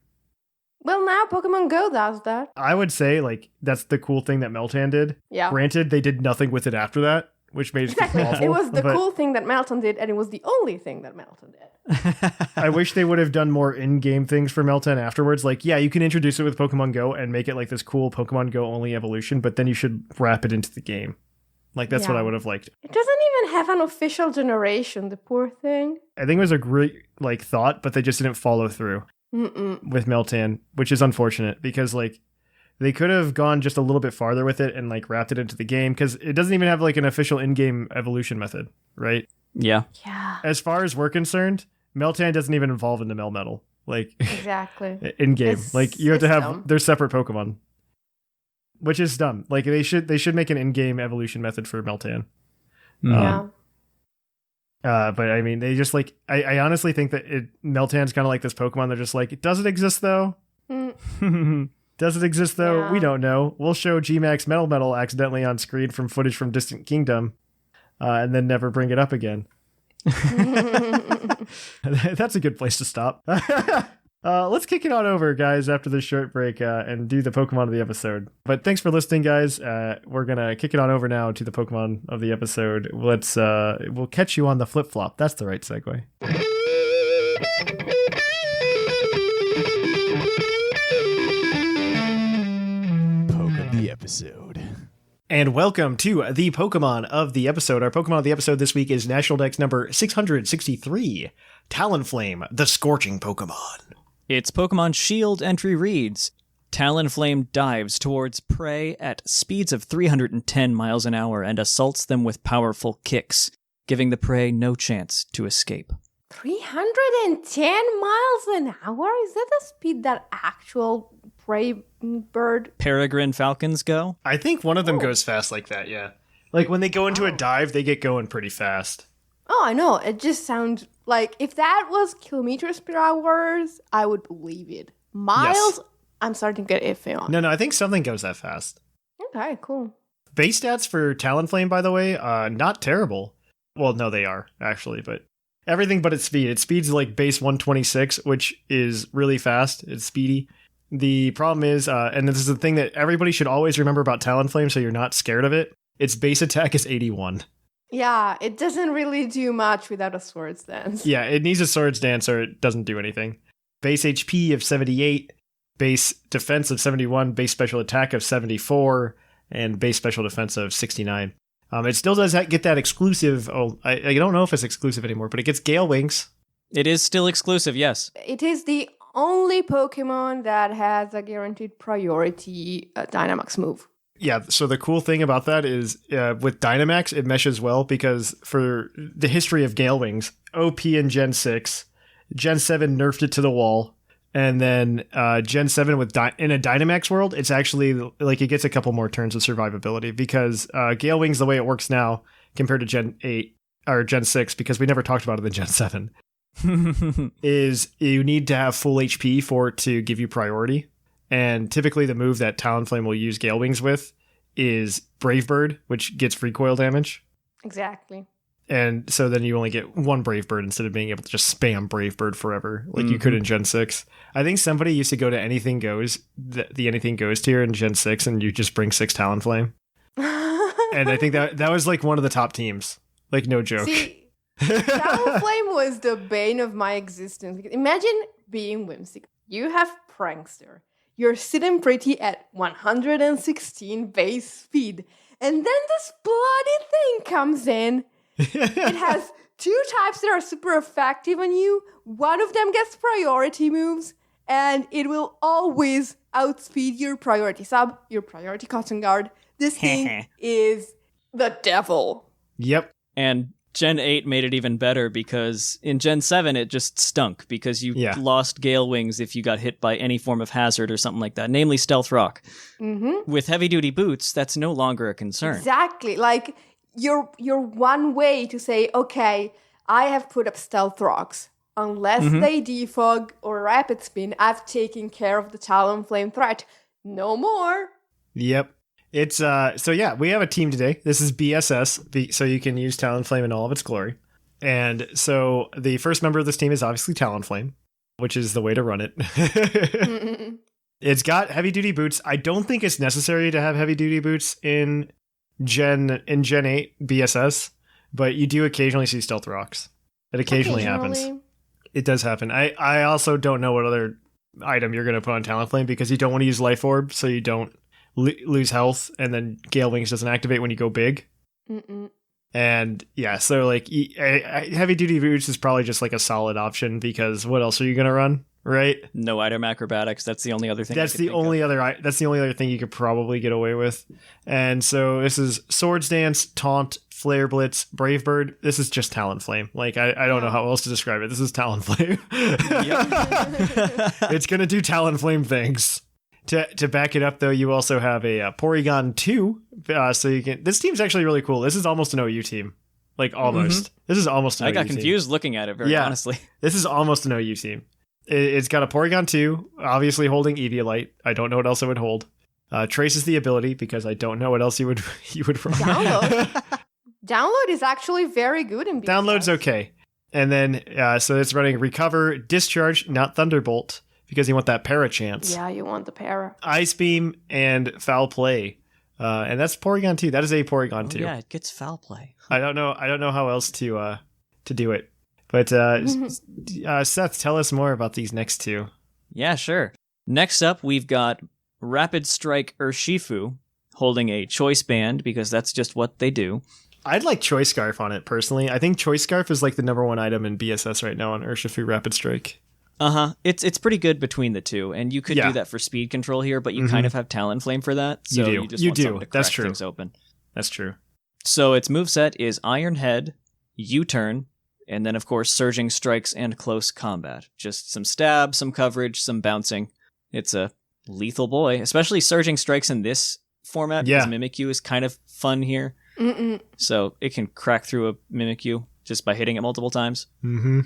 Well, now Pokemon Go does that. I would say like, that's the cool thing that Meltan did. Yeah. Granted, they did nothing with it after that, which made Exactly. it awful. It was the but cool thing that Melton did, and it was the only thing that Melton did. I wish they would have done more in-game things for Meltan afterwards. Like, yeah, you can introduce it with Pokemon Go and make it like this cool Pokemon Go only evolution, but then you should wrap it into the game. Like, that's what I would have liked. It doesn't even have an official generation, the poor thing. I think it was a great like thought, but they just didn't follow through with Meltan, which is unfortunate because like they could have gone just a little bit farther with it and like wrapped it into the game because it doesn't even have like an official in-game evolution method, right? Yeah. Yeah. As far as we're concerned, Meltan doesn't even evolve into Melmetal, like Exactly. in game. Like you have to have dumb. their separate Pokemon, which is dumb. Like they should make an in-game evolution method for Meltan. Yeah. But I mean, they just like I honestly think that Meltan's kind of like this Pokemon. They're just like, does it exist though? Does it exist though? Yeah. We don't know. We'll show Gmax Metal accidentally on screen from footage from Distant Kingdom, and then never bring it up again. That's a good place to stop. Let's kick it on over, guys, after this short break and do the Pokemon of the episode. But thanks for listening, guys. We're going to kick it on over now to the Pokemon of the episode. We'll catch you on the flip-flop. That's the right segue. Poke of the episode. And welcome to the Pokemon of the episode. Our Pokemon of the episode this week is National Dex number 663, Talonflame, the Scorching Pokemon. Its Pokemon Shield entry reads, Talonflame dives towards prey at speeds of 310 miles an hour and assaults them with powerful kicks, giving the prey no chance to escape. 310 miles an hour? Is that the speed that actual prey bird? Peregrine falcons go? I think one of them goes fast like that, yeah. Like when they go into a dive, they get going pretty fast. Oh, I know. It just sounds like if that was kilometers per hour, I would believe it. Miles? Yes. I'm starting to get iffy on. No, I think something goes that fast. Okay, cool. Base stats for Talonflame, by the way, not terrible. Well, no, they are, actually, but everything but its speed. Its speed's like base 126, which is really fast. It's speedy. The problem is, and this is the thing that everybody should always remember about Talonflame so you're not scared of it, its base attack is 81. Yeah, it doesn't really do much without a Swords Dance. Yeah, it needs a Swords Dance or it doesn't do anything. Base HP of 78, base defense of 71, base special attack of 74, and base special defense of 69. It still does get that exclusive. Oh, I don't know if it's exclusive anymore, but it gets Gale Wings. It is still exclusive, yes. It is the only Pokemon that has a guaranteed priority Dynamax move. Yeah, so the cool thing about that is with Dynamax, it meshes well because for the history of Gale Wings, OP in Gen 6, Gen 7 nerfed it to the wall, and then Gen 7 in a Dynamax world, it's actually like it gets a couple more turns of survivability because Gale Wings, the way it works now compared to Gen 8 or Gen 6, because we never talked about it in Gen 7, is you need to have full HP for it to give you priority. And typically the move that Talonflame will use Gale Wings with is Brave Bird, which gets recoil damage. Exactly. And so then you only get one Brave Bird instead of being able to just spam Brave Bird forever like you could in Gen 6. I think somebody used to go to Anything Goes, the Anything Goes tier in Gen 6, and you just bring 6 Talonflame. And I think that was like one of the top teams. Like, no joke. See, Talonflame was the bane of my existence. Imagine being Whimsicott. You have Prankster. You're sitting pretty at 116 base speed. And then this bloody thing comes in. It has 2 types that are super effective on you. One of them gets priority moves. And it will always outspeed your priority sub, your priority cotton guard. This thing is the devil. Yep. And Gen 8 made it even better because in Gen 7 it just stunk because you lost Gale Wings if you got hit by any form of hazard or something like that, namely Stealth Rock. Mm-hmm. With heavy-duty boots, that's no longer a concern. Exactly. Like, you're one way to say, okay, I have put up Stealth Rocks. Unless they defog or rapid spin, I've taken care of the Talonflame threat. No more. Yep. It's so yeah, we have a team today. This is BSS, so you can use Talonflame in all of its glory. And so the first member of this team is obviously Talonflame, which is the way to run it. It's got heavy duty boots. I don't think it's necessary to have heavy duty boots in Gen 8 BSS, but you do occasionally see stealth rocks. It occasionally happens. It does happen. I also don't know what other item you're going to put on Talonflame because you don't want to use Life Orb so you don't lose health, and then Gale Wings doesn't activate when you go big. Mm-mm. And yeah, so like heavy duty boots is probably just like a solid option because what else are you going to run? Right? No item acrobatics. That's the only other thing. That's the only other thing you could probably get away with. And so this is Swords Dance, Taunt, Flare Blitz, Brave Bird. This is just Talonflame. Like I don't know how else to describe it. This is Talonflame. It's gonna do Talonflame things. To back it up though, you also have a Porygon 2. So you can. This team's actually really cool. This is almost an OU team. Like almost. This is almost an OU team. I got confused looking at it. Very honestly. This is almost an OU team. It's got a Porygon 2, obviously holding Eviolite. I don't know what else it would hold. Traces the ability because I don't know what else you would run. Download is actually very good in BSS. Download's okay. And then, so it's running Recover, Discharge, not Thunderbolt, because you want that para chance. Yeah, you want the para. Ice Beam and Foul Play. And that's Porygon 2. That is a Porygon 2. Yeah, it gets Foul Play. I don't know how else to do it. But Seth, tell us more about these next two. Yeah, sure. Next up, we've got Rapid Strike Urshifu holding a Choice Band because that's just what they do. I'd like Choice Scarf on it, personally. I think Choice Scarf is like the number one item in BSS right now on Urshifu Rapid Strike. Uh-huh. It's pretty good between the two, and you could do that for speed control here, but you kind of have Talonflame for that, so you just want something to crack things open. That's true. So its moveset is Iron Head, U-Turn, and then, of course, Surging Strikes and Close Combat. Just some stab, some coverage, some bouncing. It's a lethal boy, especially Surging Strikes in this format, because Mimikyu is kind of fun here. Mm-mm. So it can crack through a Mimikyu just by hitting it multiple times. Mm-hmm.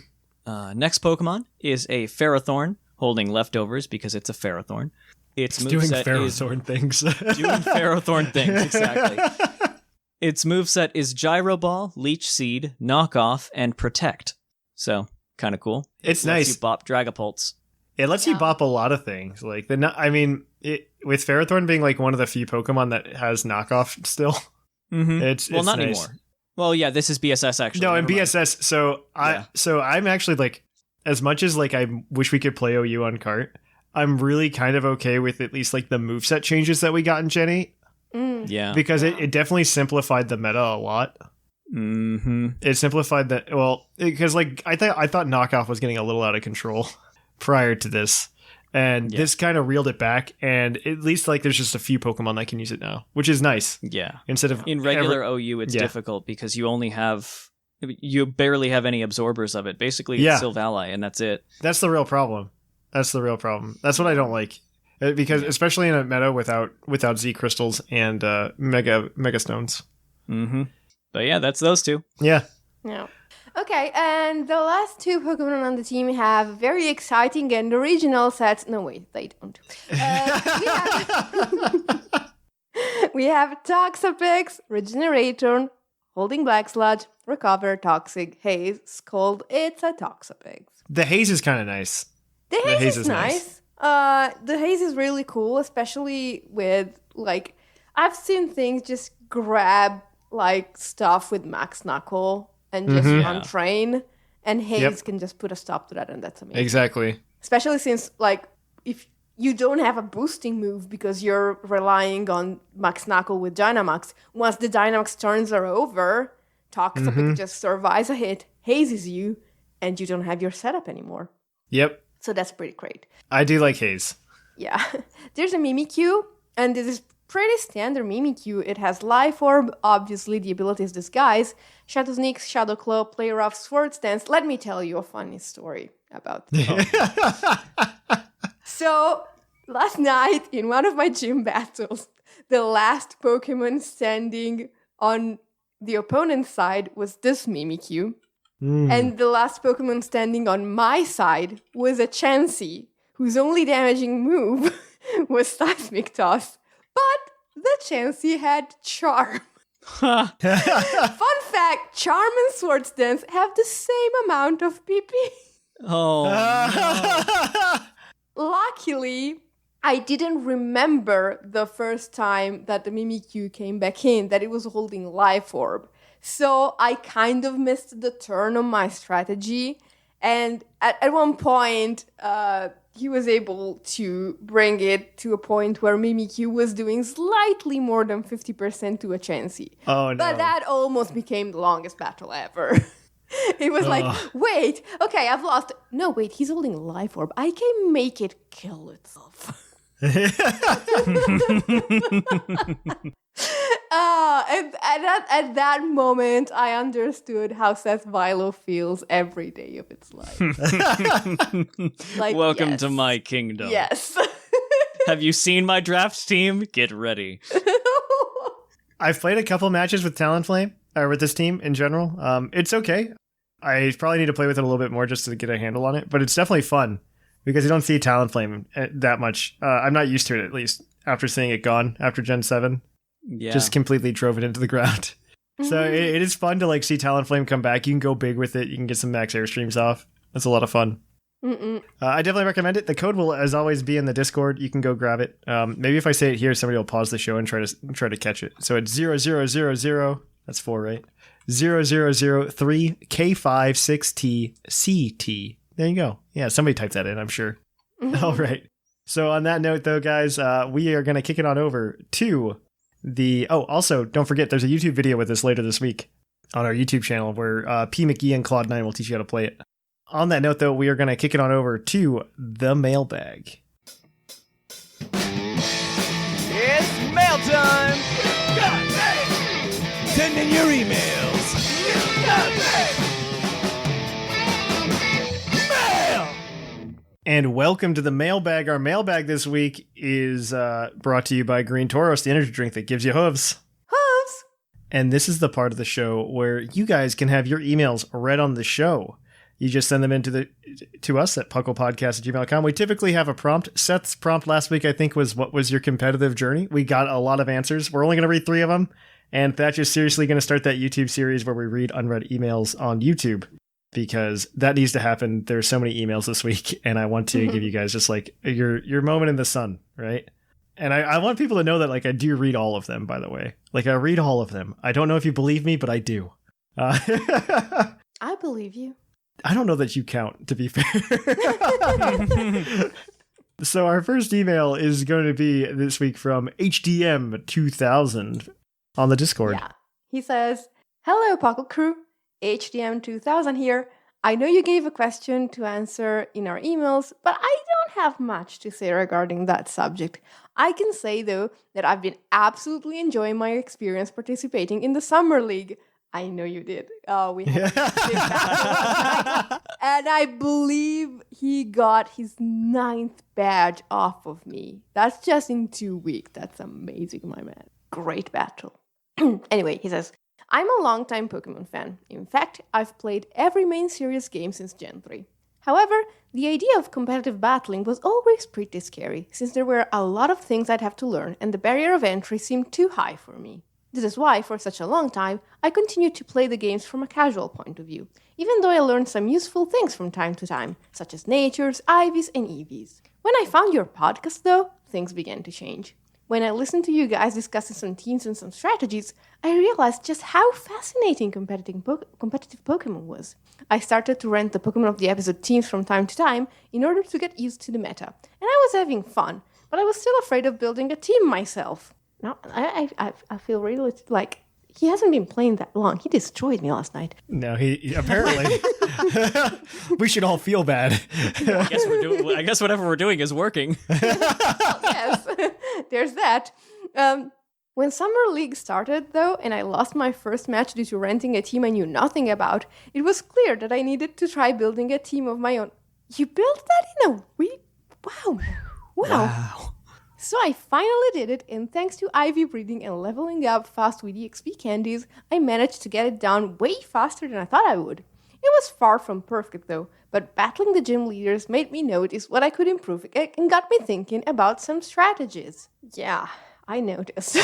Next Pokemon is a Ferrothorn, holding Leftovers because it's a Ferrothorn. Its doing moveset Ferrothorn things. Doing Ferrothorn things, exactly. Its moveset is Gyro Ball, Leech Seed, Knock Off, and Protect. So, kind of cool. It's lets nice. You bop Dragapults. It lets you bop a lot of things. Like with Ferrothorn being like one of the few Pokemon that has knockoff still. Mm-hmm. It's not nice. anymore. Well, yeah, this is BSS actually. No, in BSS. So I'm actually like, as much as like I wish we could play OU on cart, I'm really kind of okay with at least like the moveset changes that we got in Gen 8. Yeah, because it definitely simplified the meta a lot. Mm-hmm. It simplified because like I thought knockoff was getting a little out of control prior to this, and this kind of reeled it back. And at least like there's just a few Pokemon that can use it now, which is nice. Yeah, instead of in regular OU, it's difficult because you barely have any absorbers of it. Basically, it's Silvally, and that's it. That's the real problem. That's what I don't like. Because especially in a meta without Z crystals and mega stones. Mm-hmm. But yeah, that's those two. Yeah. Okay, and the last two Pokemon on the team have very exciting and original sets. No, wait, they don't. We have Toxapex, Regenerator, Holding Black Sludge, Recover, Toxic, Haze, Scald. It's a Toxapex. The Haze is kind of nice. The haze is nice. The haze is really cool, especially with, like, I've seen things just grab, like, stuff with Max Knuckle and just untrain, and haze can just put a stop to that, and that's amazing. Exactly. Especially since, like, if you don't have a boosting move because you're relying on Max Knuckle with Dynamax, once the Dynamax turns are over, Toxapex just survives a hit, hazes you, and you don't have your setup anymore. Yep. So that's pretty great. I do like Haze. Yeah. There's a Mimikyu, and this is pretty standard Mimikyu. It has Life Orb, obviously the ability is Disguise, Shadow Sneak, Shadow Claw, Play Rough, Sword Stance. Let me tell you a funny story about this. So, last night, in one of my gym battles, the last Pokemon standing on the opponent's side was this Mimikyu. And the last Pokemon standing on my side was a Chansey, whose only damaging move was Seismic Toss. But the Chansey had Charm. Fun fact, Charm and Swords Dance have the same amount of PP. Oh, no. Luckily, I didn't remember the first time that the Mimikyu came back in, that it was holding Life Orb. So I kind of missed the turn on my strategy. And at one point, he was able to bring it to a point where Mimikyu was doing slightly more than 50% to a Chansey. Oh, no. But that almost became the longest battle ever. It was like, wait, okay, I've lost. No, wait, he's holding Life Orb. I can make it kill itself. And at that moment, I understood how Seth Vilo feels every day of its life. Like, Welcome to my kingdom. Yes. Have you seen my draft team? Get ready. I've played a couple matches with Talonflame, or with this team in general. It's okay. I probably need to play with it a little bit more just to get a handle on it, but it's definitely fun because you don't see Talonflame that much. I'm not used to it, at least, after seeing it gone after Gen 7. Yeah. Just completely drove it into the ground. So it is fun to like see Talonflame come back. You can go big with it. You can get some max airstreams off. That's a lot of fun. I definitely recommend it. The code will, as always, be in the Discord. You can go grab it. Maybe if I say it here, somebody will pause the show and try to catch it. So it's 0000. That's 4, right? 0003K56TCT. There you go. Yeah, somebody typed that in, I'm sure. All right. So on that note, though, guys, we are going to kick it on over to the... Oh, also, don't forget, there's a YouTube video with this later this week on our YouTube channel where P. McGee and Claude9 will teach you how to play it. On that note, though, we are going to kick it on over to the mailbag. It's mail time! Send in your emails! Mail! And welcome to the mailbag. Our mailbag this week is brought to you by Green Toros, the energy drink that gives you hooves. Hooves! And this is the part of the show where you guys can have your emails read on the show. You just send them into to us at puclpodcast@gmail.com. We typically have a prompt. Seth's prompt last week, I think, was what was your competitive journey? We got a lot of answers. We're only going to read 3 of them. And Thatch is seriously going to start that YouTube series where we read unread emails on YouTube because that needs to happen. There's so many emails this week, and I want to give you guys just like your moment in the sun, right? And I want people to know that like I do read all of them, by the way. Like I read all of them. I don't know if you believe me, but I do. I believe you. I don't know that you count, to be fair. So our first email is going to be this week from HDM2000 on the Discord. Yeah. He says, "Hello, Puckle crew. HDM2000 here. I know you gave a question to answer in our emails, but I don't have much to say regarding that subject. I can say, though, that I've been absolutely enjoying my experience participating in the Summer League." I know you did. We had and I believe he got his 9th badge off of me. That's just in 2 weeks. That's amazing, my man. Great battle. Anyway, he says, "I'm a longtime Pokemon fan. In fact, I've played every main series game since Gen 3. However, the idea of competitive battling was always pretty scary, since there were a lot of things I'd have to learn, and the barrier of entry seemed too high for me. This is why, for such a long time, I continued to play the games from a casual point of view, even though I learned some useful things from time to time, such as natures, IVs, and EVs. When I found your podcast, though, things began to change. When I listened to you guys discussing some teams and some strategies, I realized just how fascinating competitive Pokemon was. I started to rent the Pokemon of the episode teams from time to time in order to get used to the meta, and I was having fun, but I was still afraid of building a team myself. Now, I feel really like he hasn't been playing that long. He destroyed me last night. No, he apparently. We should all feel bad. I guess whatever we're doing is working. Yes, there's that. When Summer League started, though, and I lost my first match due to renting a team I knew nothing about, it was clear that I needed to try building a team of my own. You built that in a week? Wow. So I finally did it, and thanks to IV breeding and leveling up fast with EXP candies, I managed to get it down way faster than I thought I would. It was far from perfect though, but battling the gym leaders made me notice what I could improve and got me thinking about some strategies. Yeah, I noticed.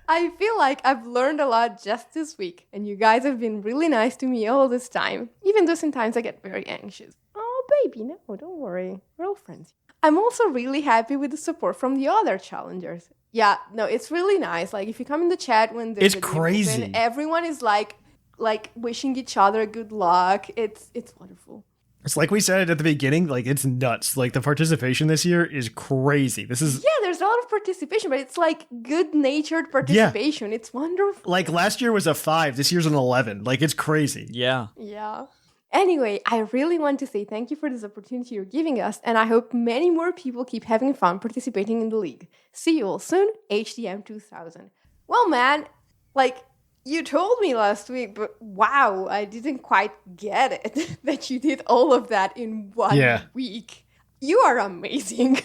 I feel like I've learned a lot just this week, and you guys have been really nice to me all this time, even though sometimes I get very anxious. Oh, baby. No, don't worry. We're all friends. I'm also really happy with the support from the other challengers. Yeah, no, it's really nice. Like, if you come in the chat when It's the game crazy. open, everyone is like wishing each other good luck. It's wonderful. It's like we said at the beginning, like it's nuts. Like the participation this year is crazy. This is Yeah, there's a lot of participation, but it's like good-natured participation. It's wonderful. like last year was a 5, this year's an 11. Like it's crazy. Yeah. Yeah. Anyway, I really want to say thank you for this opportunity you're giving us, and I hope many more people keep having fun participating in the league. See you all soon, HDM 2000. Well, man, like, you told me last week, but wow, I didn't quite get it, that you did all of that in one week. You are amazing.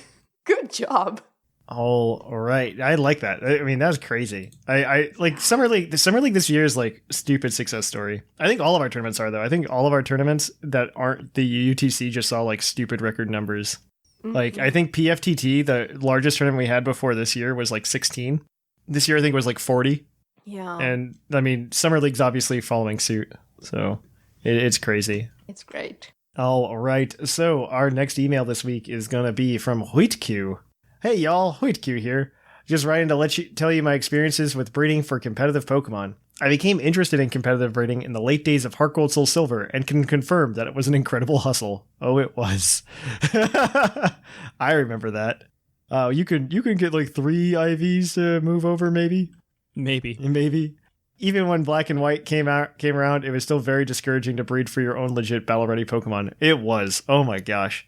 Good job. All right. I like that. I mean, that's crazy. I like Summer League. The Summer League this year is like stupid success story. I think all of our tournaments are, though. I think all of our tournaments that aren't the UTC just saw like stupid record numbers. Mm-hmm. Like I think PFTT, the largest tournament we had before this year, was like 16. This year I think it was like 40. Yeah. And I mean, Summer League's obviously following suit. So it's crazy. It's great. All right. So our next email this week is going to be from Huitq. Hey y'all, Huitq here. Just writing to tell you my experiences with breeding for competitive Pokemon. I became interested in competitive breeding in the late days of Heart Gold Soul Silver and can confirm that it was an incredible hustle. Oh, it was. I remember that. You can get like 3 IVs to move over, maybe. Maybe. Even when Black and White came around, it was still very discouraging to breed for your own legit battle-ready Pokemon. It was. Oh my gosh.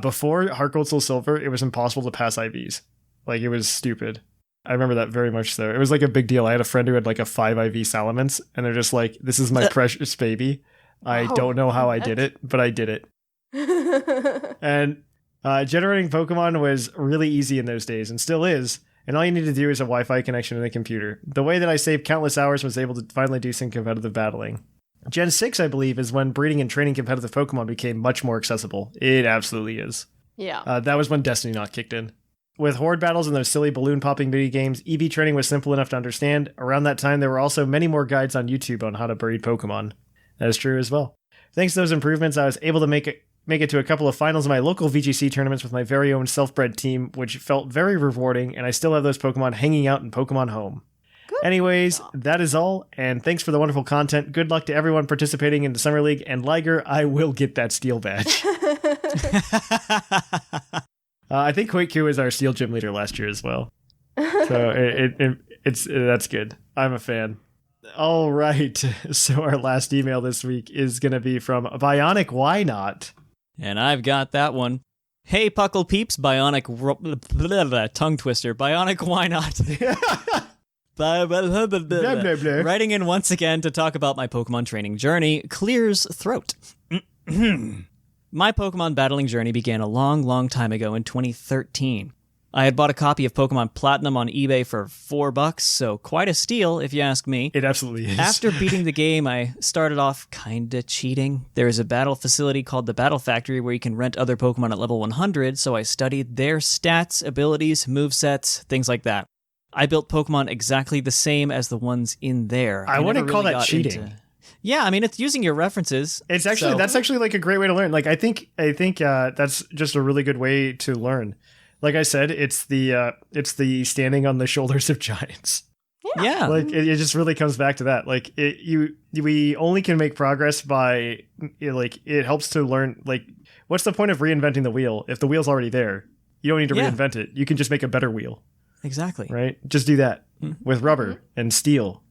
Before Heart Gold Soul Silver, it was impossible to pass IVs. Like, it was stupid. I remember that very much so. It was like a big deal. I had a friend who had like a 5 IV Salamence, and they're just like, this is my precious baby. I don't know how I did it, but I did it. And generating Pokemon was really easy in those days, and still is. And all you need to do is a Wi-Fi connection and a computer. The way that I saved countless hours was able to finally do some competitive battling. Gen 6, I believe, is when breeding and training competitive Pokemon became much more accessible. It absolutely is. Yeah. That was when Destiny Knot kicked in. With horde battles and those silly balloon popping mini games, EV training was simple enough to understand. Around that time, there were also many more guides on YouTube on how to breed Pokemon. That is true as well. Thanks to those improvements, I was able to make it to a couple of finals in my local VGC tournaments with my very own self-bred team, which felt very rewarding, and I still have those Pokemon hanging out in Pokemon Home. Good. Anyways, that is all, and thanks for the wonderful content. Good luck to everyone participating in the Summer League, and Liger, I will get that steel badge. I think Huitq was our steel gym leader last year as well. So that's good. I'm a fan. All right, so our last email this week is going to be from Bionic Why Not? And I've got that one. Hey, Puckle Peeps, tongue twister, Bionic Why Not? Blah, blah, blah. Writing in once again to talk about my Pokemon training journey clears throat. My Pokemon battling journey began a long, long time ago in 2013. I had bought a copy of Pokemon Platinum on eBay for $4, so quite a steal if you ask me. It absolutely is. After beating the game, I started off kinda cheating. There is a battle facility called the Battle Factory where you can rent other Pokemon at level 100, so I studied their stats, abilities, movesets, things like that. I built Pokemon exactly the same as the ones in there. I wouldn't call that cheating. Yeah, I mean, it's using your references. It's actually that's actually like a great way to learn. Like I think that's just a really good way to learn. Like I said, it's the standing on the shoulders of giants. Yeah. Like it just really comes back to that. Like we only can make progress by it helps to learn. Like, what's the point of reinventing the wheel if the wheel's already there? You don't need to reinvent it. You can just make a better wheel. Exactly. Right? Just do that with rubber and steel.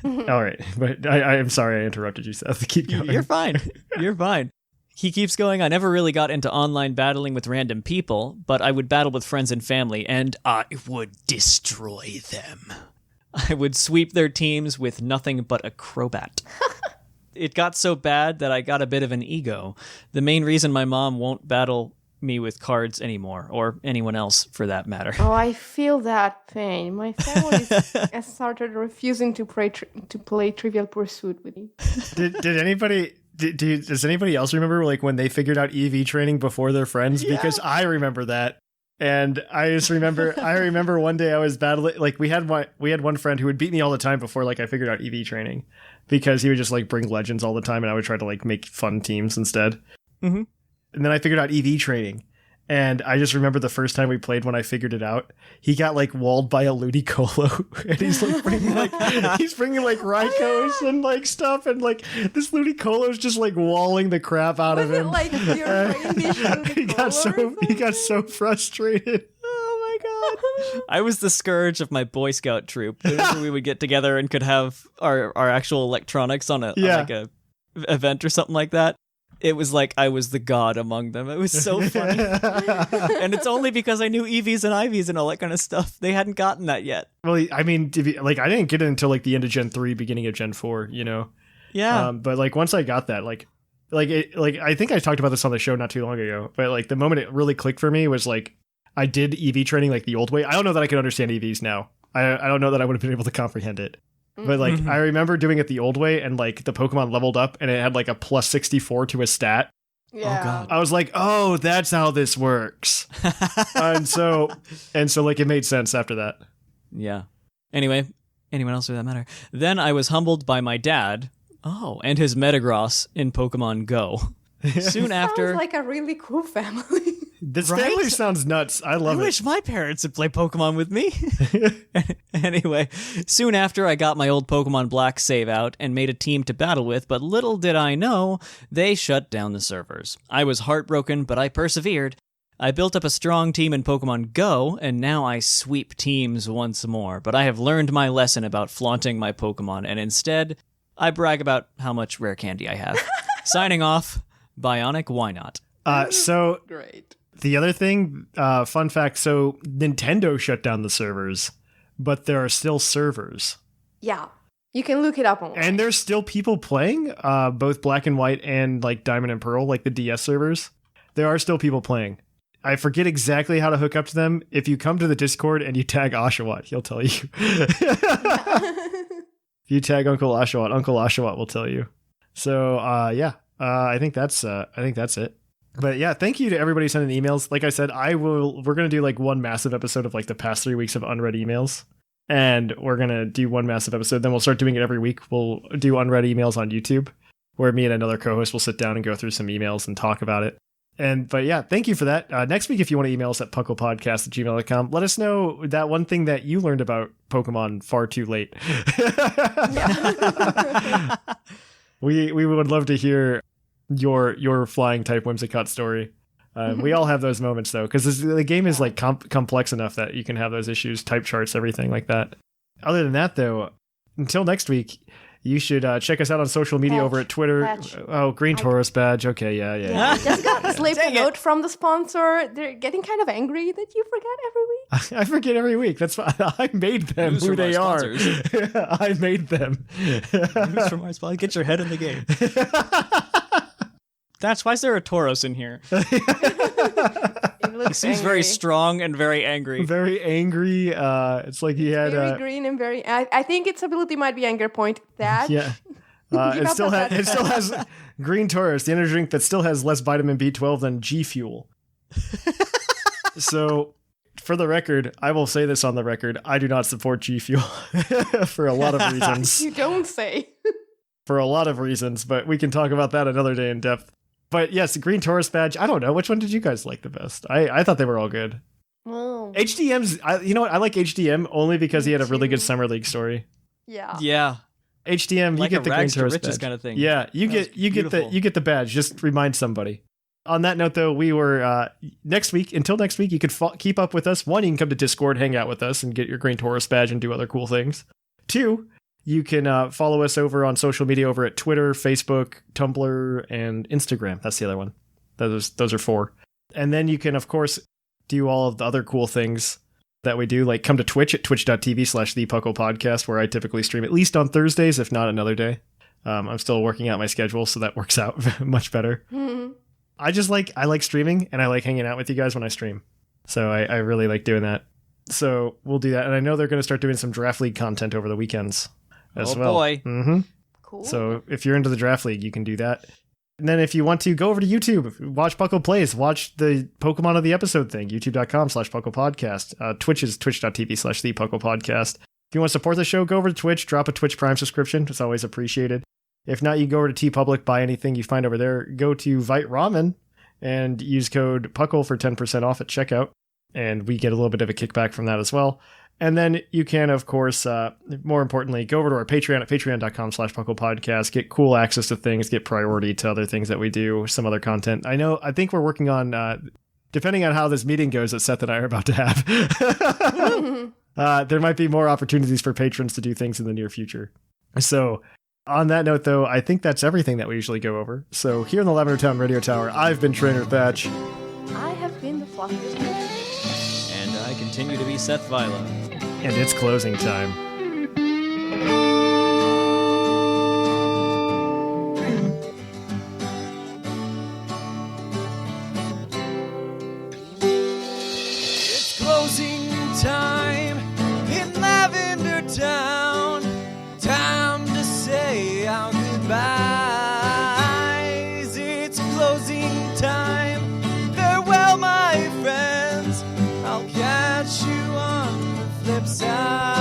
All right, but I'm sorry I interrupted you, Seth. Keep going. You're fine. You're fine. He keeps going. I never really got into online battling with random people, but I would battle with friends and family, and I would destroy them. I would sweep their teams with nothing but a Crobat. It got so bad that I got a bit of an ego. The main reason my mom won't battle me with cards anymore, or anyone else for that matter. Oh, I feel that pain. My family has started refusing to play Trivial Pursuit with me. Did anybody? Does anybody else remember like when they figured out EV training before their friends? Yeah. Because I remember that, and I just remember. I remember one day I was battling. Like we had one friend who would beat me all the time before like I figured out EV training, because he would just like bring legends all the time, and I would try to like make fun teams instead. And then I figured out EV training. And I just remember the first time we played when I figured it out, he got like walled by a Ludicolo, and he's like bringing like Raikos and like stuff, and like this Ludicolo's just like walling the crap out of him. Was it like your British Ludicolo? He got so frustrated. Oh my god! I was the scourge of my Boy Scout troop. Whenever we would get together and could have our actual electronics on on like a event or something like that. It was like I was the god among them. It was so funny. And it's only because I knew EVs and IVs and all that kind of stuff. They hadn't gotten that yet. Well, I mean, I didn't get it until like the end of Gen 3, beginning of Gen 4, you know? Yeah. But like once I got that, I think I talked about this on the show not too long ago, but like the moment it really clicked for me was like I did EV training like the old way. I don't know that I can understand EVs now. I don't know that I would have been able to comprehend it. But like I remember doing it the old way, and like the Pokemon leveled up and it had like a plus 64 to a stat. Yeah. Oh god. I was like, oh, that's how this works. and so like it made sense after that. Yeah. Anyway, anyone else for that matter? Then I was humbled by my dad. Oh, and his Metagross in Pokemon Go. Soon after. Sounds like a really cool family. This Right? family sounds nuts. I love I it. wish my parents would play Pokemon with me. Anyway, soon after I got my old Pokemon Black save out and made a team to battle with, but little did I know, they shut down the servers. I was heartbroken, but I persevered. I built up a strong team in Pokemon Go, and now I sweep teams once more. But I have learned my lesson about flaunting my Pokemon, and instead, I brag about how much rare candy I have. Signing off, Bionic, why not? So Great. the other thing, fun fact, so Nintendo shut down the servers, but there are still servers. Yeah. You can look it up online. And there's still people playing, both Black and White and like Diamond and Pearl, like the DS servers. There are still people playing. I forget exactly how to hook up to them. If you come to the Discord and you tag Oshawott, he'll tell you. If you tag Uncle Oshawott will tell you. So I think that's it. But yeah, thank you to everybody sending emails. Like I said, we're gonna do like one massive episode of like the past 3 weeks of unread emails. And we're gonna do one massive episode. Then we'll start doing it every week. We'll do unread emails on YouTube, where me and another co-host will sit down and go through some emails and talk about it. But yeah, thank you for that. Next week, if you want to email us at puclpodcast@gmail.com, let us know that one thing that you learned about Pokemon far too late. We would love to hear your flying type Whimsicott story. We all have those moments though, because the game is like complex enough that you can have those issues, type charts, everything like that. Other than that though, until next week, you should check us out on social media Thatch. over at Twitter. Thatch. Oh, Green Taurus badge. Okay, yeah. Just got slipped a note from the sponsor. They're getting kind of angry that you forget every week. I forget every week. That's fine. I made them News who from they our are. sponsors. I made them. News from our spot. Get your head in the game. That's why is there a Tauros in here? It looks He seems angry. very strong and very angry. Very angry. It's like he had very green and very. I think its ability might be anger point. That yeah. Give It up still on that. has Green Taurus, the energy drink that still has less vitamin B12 than G Fuel. So, for the record, I will say this on the record: I do not support G Fuel for a lot of reasons. You don't say. For a lot of reasons, but we can talk about that another day in depth. But yes, the Green Taurus badge. I don't know which one did you guys like the best. I thought they were all good. Oh. HDM's. You know what? I like HDM only because he had a really good too. Summer League story. Yeah. Yeah. HDM, Like you a get the Green rags to Taurus riches badge. kind of thing. Yeah, you That was get beautiful. the badge. Just remind somebody. On that note, though, we were next week. Until next week, you could keep up with us. One, you can come to Discord, hang out with us, and get your Green Taurus badge and do other cool things. Two, you can follow us over on social media over at Twitter, Facebook, Tumblr, and Instagram. That's the other one. Those are 4. And then you can, of course, do all of the other cool things that we do, like come to Twitch at twitch.tv/thepuclpodcast, where I typically stream at least on Thursdays, if not another day. I'm still working out my schedule, so that works out much better. Mhm. I like streaming, and I like hanging out with you guys when I stream. So I really like doing that. So we'll do that. And I know they're going to start doing some Draft League content over the weekends as Oh, well. boy. Mm-hmm. Cool. So if you're into the Draft League, you can do that. And then if you want to, go over to YouTube, watch Puckle Plays, watch the Pokemon of the Episode thing, youtube.com/PucklePodcast. Twitch is twitch.tv/thepuclpodcast. If you want to support the show, go over to Twitch, drop a Twitch Prime subscription. It's always appreciated. If not, you go over to TeePublic, buy anything you find over there. Go to Vite Ramen and use code PUCL for 10% off at checkout. And we get a little bit of a kickback from that as well. And then you can, of course, more importantly, go over to our Patreon at patreon.com/puclpodcast, get cool access to things, get priority to other things that we do, some other content. I think we're working on, depending on how this meeting goes that Seth and I are about to have, there might be more opportunities for patrons to do things in the near future. So on that note, though, I think that's everything that we usually go over. So here in the Lavender Town Radio Tower, I've been Trainer Thatch. I have been the Fluffiest. And I continue to be Seth Vilo. And it's closing time. It's closing time in Lavender Town. Time to say our goodbyes. It's closing time. Farewell, my friends. I'll catch you on the flip side.